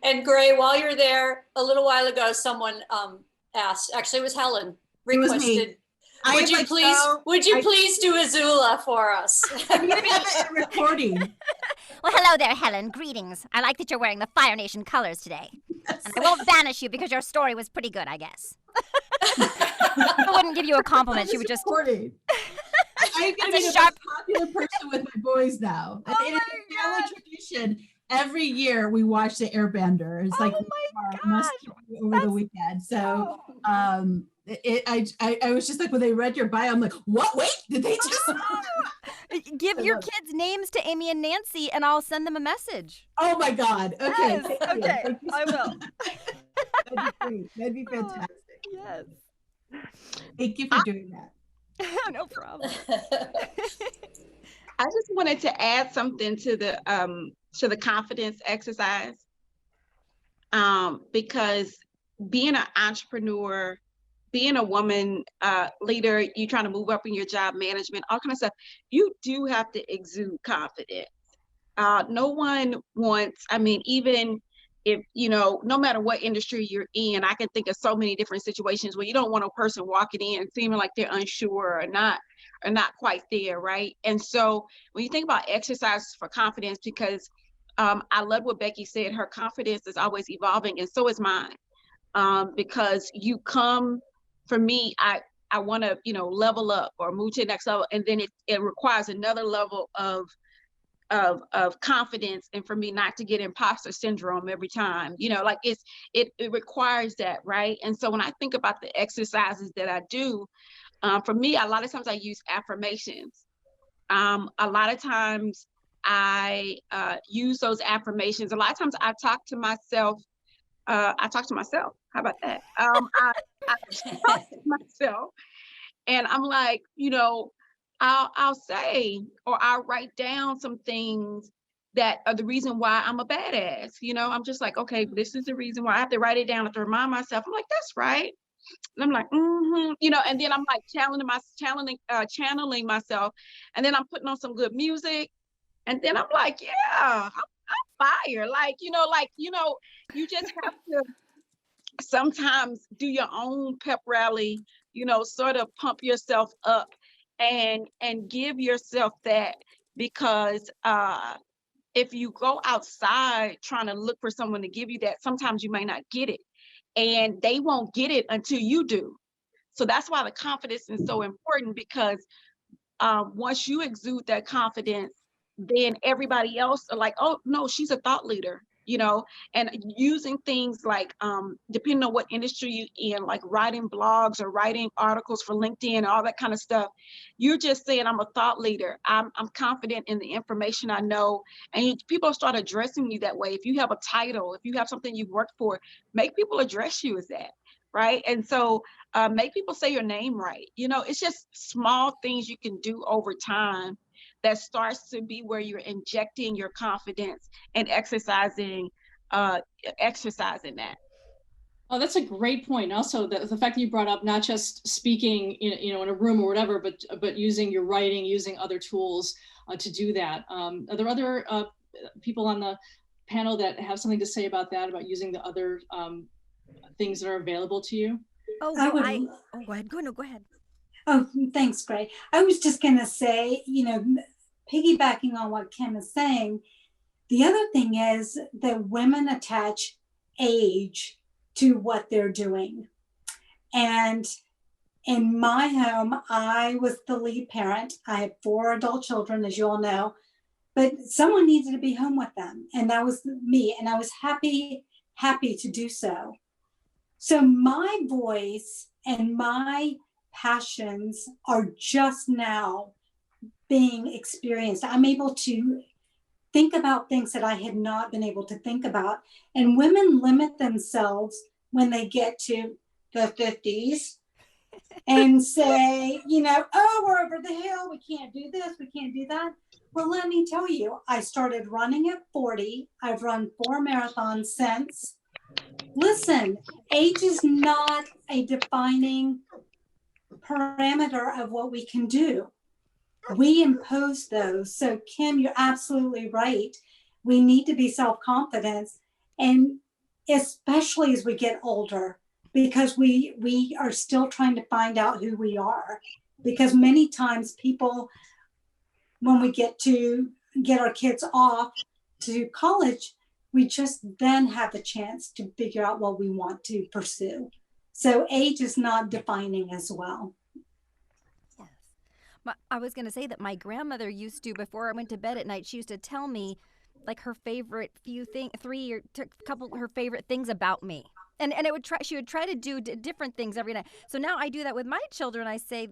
And Gray, while you're there, a little while ago, someone asked, actually it was Helen, requested, would you please do Azula for us? I'm going to have it in recording. Well, hello there, Helen. Greetings. I like that you're wearing the Fire Nation colors today. Yes. And I won't banish you because your story was pretty good, I guess. I wouldn't give you a compliment. She would just... I'm going to be the most popular person with my boys now. And it is a family tradition. Every year we watch the Airbender. It's like must over the weekend. So I was just like, when they read your bio, I'm like, what? Wait, did they just give your kids names to Amy and Nancy, and I'll send them a message. Oh my God. Okay. Yes. Okay. I will. That'd be great. That'd be fantastic. Yes. Thank you for doing that. No problem. I just wanted to add something to the confidence exercise, because being an entrepreneur, being a woman leader, you trying to move up in your job management, all kind of stuff, you do have to exude confidence. No one wants, even if, no matter what industry you're in, I can think of so many different situations where you don't want a person walking in seeming like they're unsure or not quite there, right? And so when you think about exercises for confidence, because I love what Becky said, her confidence is always evolving, and so is mine. Because you come, for me, I I want to, level up or move to the next level. And then it requires another level of confidence, and for me not to get imposter syndrome every time, like it requires that, right? And so when I think about the exercises that I do, for me, a lot of times I use affirmations. A lot of times I use those affirmations. A lot of times I talk to myself. How about that? I talk to myself, and I'm like, I'll say, or I'll write down some things that are the reason why I'm a badass. I'm just like, okay, this is the reason why. I have to write it down. I have to remind myself. I'm like, that's right. And I'm like, and then I'm like channeling myself, and then I'm putting on some good music, and then I'm like, yeah, I'm fire. You just have to sometimes do your own pep rally, sort of pump yourself up and give yourself that, because if you go outside trying to look for someone to give you that, sometimes you may not get it, and they won't get it until you do. So that's why the confidence is so important, because once you exude that confidence, then everybody else are like, oh no, she's a thought leader, and using things like, depending on what industry you're in, like writing blogs or writing articles for LinkedIn, all that kind of stuff, you're just saying, I'm a thought leader. I'm confident in the information I know. And people start addressing you that way. If you have a title, if you have something you've worked for, make people address you as that, right? And so make people say your name right. It's just small things you can do over time that starts to be where you're injecting your confidence and exercising that. Oh, that's a great point. Also, the fact that you brought up not just speaking, in a room or whatever, but using your writing, using other tools to do that. Are there other people on the panel that have something to say about that, about using the other things that are available to you? Oh, well, go ahead. Go ahead. Oh, thanks, Gray. I was just going to say, piggybacking on what Kim is saying, the other thing is that women attach age to what they're doing. And in my home, I was the lead parent. I had 4 adult children, as you all know, but someone needed to be home with them. And that was me. And I was happy to do so. So my voice and my passions are just now being experienced. I'm able to think about things that I had not been able to think about. And women limit themselves when they get to the 50s and say, oh, we're over the hill. We can't do this. We can't do that. Well, let me tell you, I started running at 40. I've run 4 marathons since. Listen, age is not a defining parameter of what we can do. We impose those. So Kim, you're absolutely right. We need to be self-confident, and especially as we get older, because we are still trying to find out who we are. Because many times people, when we get our kids off to college, we just then have the chance to figure out what we want to pursue. So age is not defining as well. Yes. I was going to say that my grandmother used to, before I went to bed at night, she used to tell me like her favorite her favorite things about me. And she would try to do different things every night. So now I do that with my children. I say,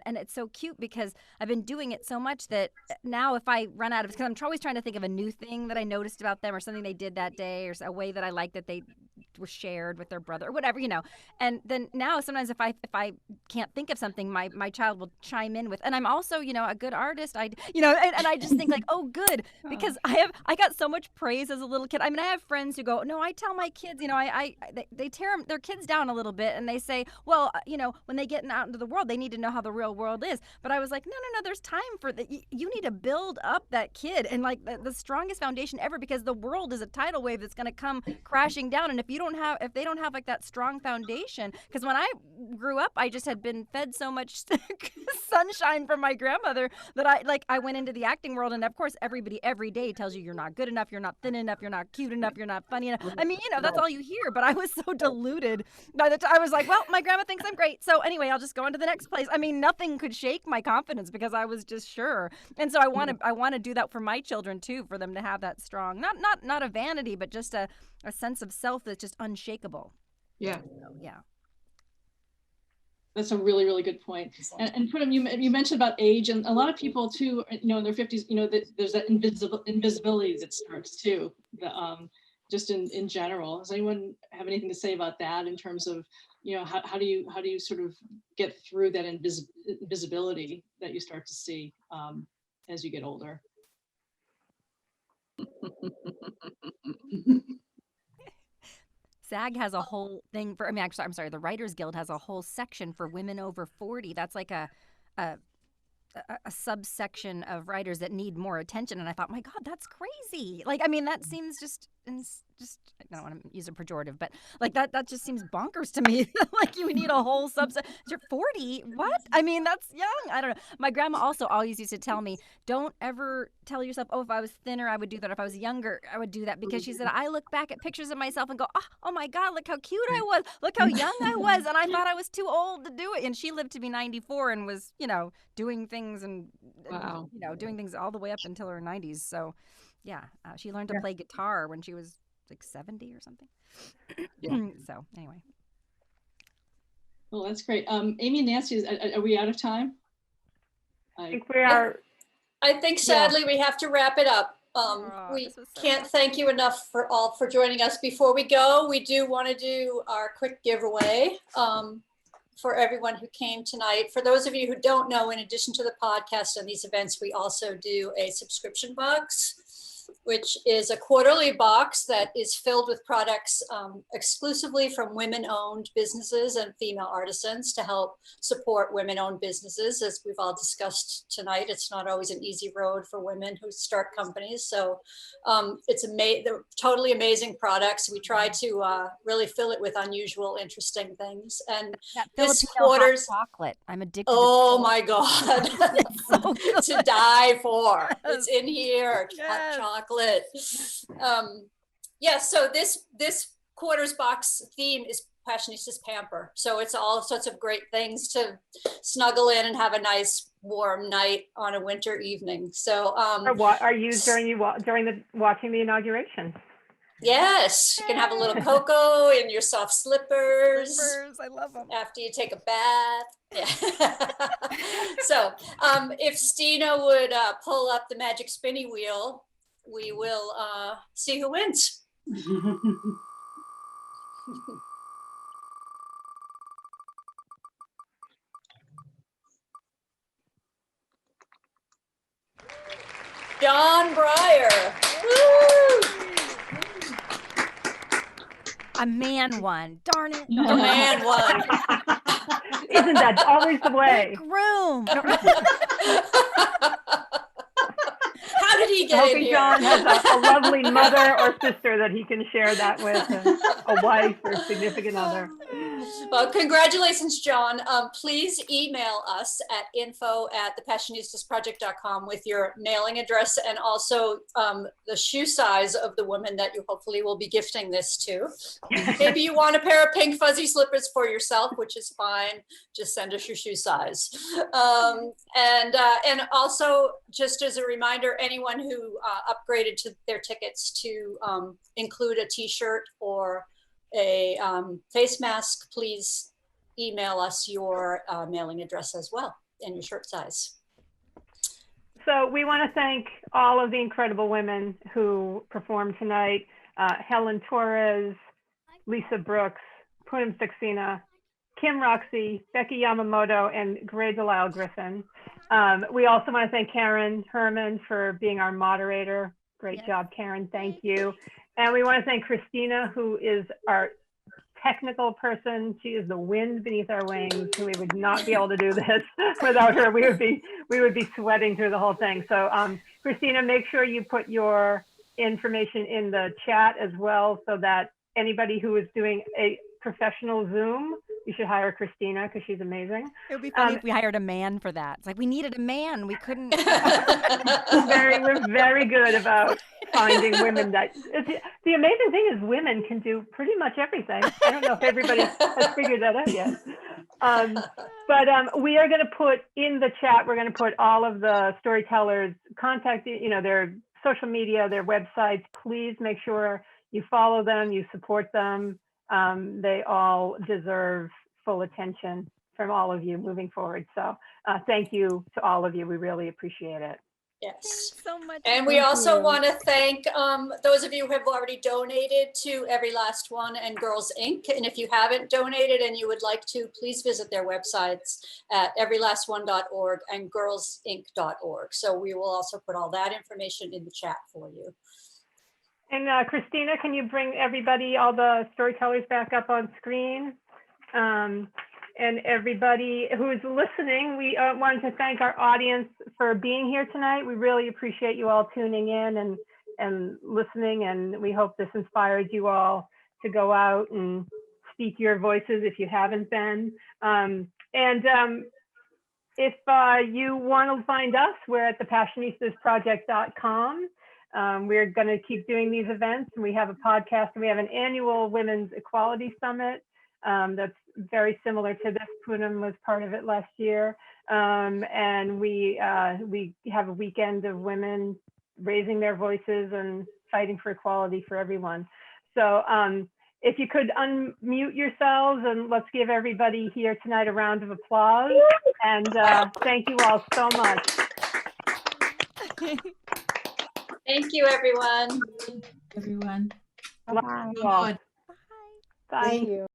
and it's so cute because I've been doing it so much that now if I run out of, because I'm always trying to think of a new thing that I noticed about them or something they did that day or a way that I like that they were shared with their brother or whatever, And then now sometimes if I can't think of something, my child will chime in with, and I'm also, a good artist. And I just think like, oh, good, because I got so much praise as a little kid. I mean, I have friends who go, no, I tell my kids, they tear their kids down a little bit and they say, well, when they get out into the world, they need to know how the real world is. But I was like, no, there's time for that. You need to build up that kid and like the strongest foundation ever, because the world is a tidal wave that's going to come crashing down. And if you don't don't have like that strong foundation, because when I grew up, I just had been fed so much sunshine from my grandmother that I went into the acting world, and of course everybody every day tells you you're not good enough, you're not thin enough, you're not cute enough, you're not funny enough. I mean, that's all you hear. But I was so deluded by the time I was like, well, my grandma thinks I'm great, so anyway, I'll just go on to the next place. I mean, nothing could shake my confidence because I was just sure. And so I want to do that for my children too, for them to have that strong, not a vanity, but just a sense of self that's just unshakable. Yeah. So, yeah. That's a really, really good point. And Poonam, you mentioned about age, and a lot of people too, in their 50s, there's that invisibility that starts too, just in general. Does anyone have anything to say about that in terms of, how do you sort of get through that invisibility that you start to see as you get older? SAG has a whole thing for, I'm sorry, the Writers Guild has a whole section for women over 40. That's like a subsection of writers that need more attention. And I thought, my God, that's crazy. That seems just I don't want to use a pejorative, but that just seems bonkers to me. Like you need a whole subset. You're 40? What? That's young. I don't know. My grandma also always used to tell me, don't ever tell yourself, oh, if I was thinner, I would do that. If I was younger, I would do that. Because she said, I look back at pictures of myself and go, oh my God, look how cute I was. Look how young I was. And I thought I was too old to do it. And she lived to be 94 and was, doing things and, wow. Doing things all the way up until her 90s. So yeah, she learned to play guitar when she was like 70 or something. So anyway. Well, that's great. Amy and Nancy, are we out of time? I think we are. I think sadly we have to wrap it up. We this was so can't awesome. thank you enough for joining us. Before we go, we do want to do our quick giveaway for everyone who came tonight. For those of you who don't know, in addition to the podcast and these events, we also do a subscription box, which is a quarterly box that is filled with products exclusively from women-owned businesses and female artisans to help support women-owned businesses. As we've all discussed tonight, it's not always an easy road for women who start companies. So they're totally amazing products. We try to really fill it with unusual, interesting things. And That this Filipino hot quarter's, chocolate. I'm addicted. oh my God, So good. to die for. Yes. It's in here, hot Yes. chocolate. So this quarter's box theme is Passionistas Pamper. So it's all sorts of great things to snuggle in and have a nice warm night on a winter evening. So What are you during watching the inauguration? yes, you can have a little cocoa in your soft slippers. I love them. After you take a bath. Yeah. So if Stina would pull up the magic spinny wheel, we will see who wins. John Breyer. Woo! A man won. Darn it. A man won. Isn't that always the way? Groom. How did he get in Hoping here? John has a lovely mother or sister that he can share that with, a wife or significant other. Well, congratulations, John. Please email us at info@thepassionistasproject.com with your mailing address and also the shoe size of the woman that you hopefully will be gifting this to. Maybe you want a pair of pink fuzzy slippers for yourself, which is fine. Just send us your shoe size. And also, just as a reminder, anyone who upgraded to their tickets to include a t-shirt or a face mask, please email us your mailing address as well and your shirt size. So we want to thank all of the incredible women who performed tonight. Helen Torres, Lisa Brooks, Poonam Saxena, Kim Roxy, Becky Yamamoto, and Delisle Griffin. We also want to thank Karen Herman for being our moderator. Great job, Karen. Thank you. And we want to thank Christina, who is our technical person. She is the wind beneath our wings. We would not be able to do this without her. We would be sweating through the whole thing. So Christina, make sure you put your information in the chat as well, so that anybody who is doing a professional Zoom, you should hire Christina because she's amazing. It would be funny if we hired a man for that. It's like we needed a man. We couldn't. We're very good about finding women that. The amazing thing is women can do pretty much everything. I don't know if everybody has figured that out yet. But we are going to put in the chat, we're going to put all of the storytellers' contact, their social media, their websites. Please make sure you follow them, you support them. They all deserve full attention from all of you moving forward. So thank you to all of you. We really appreciate it. Yes. Thanks so much. And we Thank also you. want to thank those of you who have already donated to Every Last One and Girls Inc. And if you haven't donated and you would like to, please visit their websites at everylastone.org and girlsinc.org. So we will also put all that information in the chat for you. And Christina, can you bring everybody, all the storytellers back up on screen? And everybody who's listening, we wanted to thank our audience for being here tonight. We really appreciate you all tuning in and listening, and we hope this inspired you all to go out and speak your voices if you haven't been. If you want to find us, we're at thepassionistasproject.com. We're going to keep doing these events, and we have a podcast, and we have an annual Women's Equality Summit that's very similar to this. Poonam was part of it last year. And we have a weekend of women raising their voices and fighting for equality for everyone. So if you could unmute yourselves, and let's give everybody here tonight a round of applause. And thank you all so much. Thank you, everyone. Everyone. Love you all. Good. Bye. Thank you.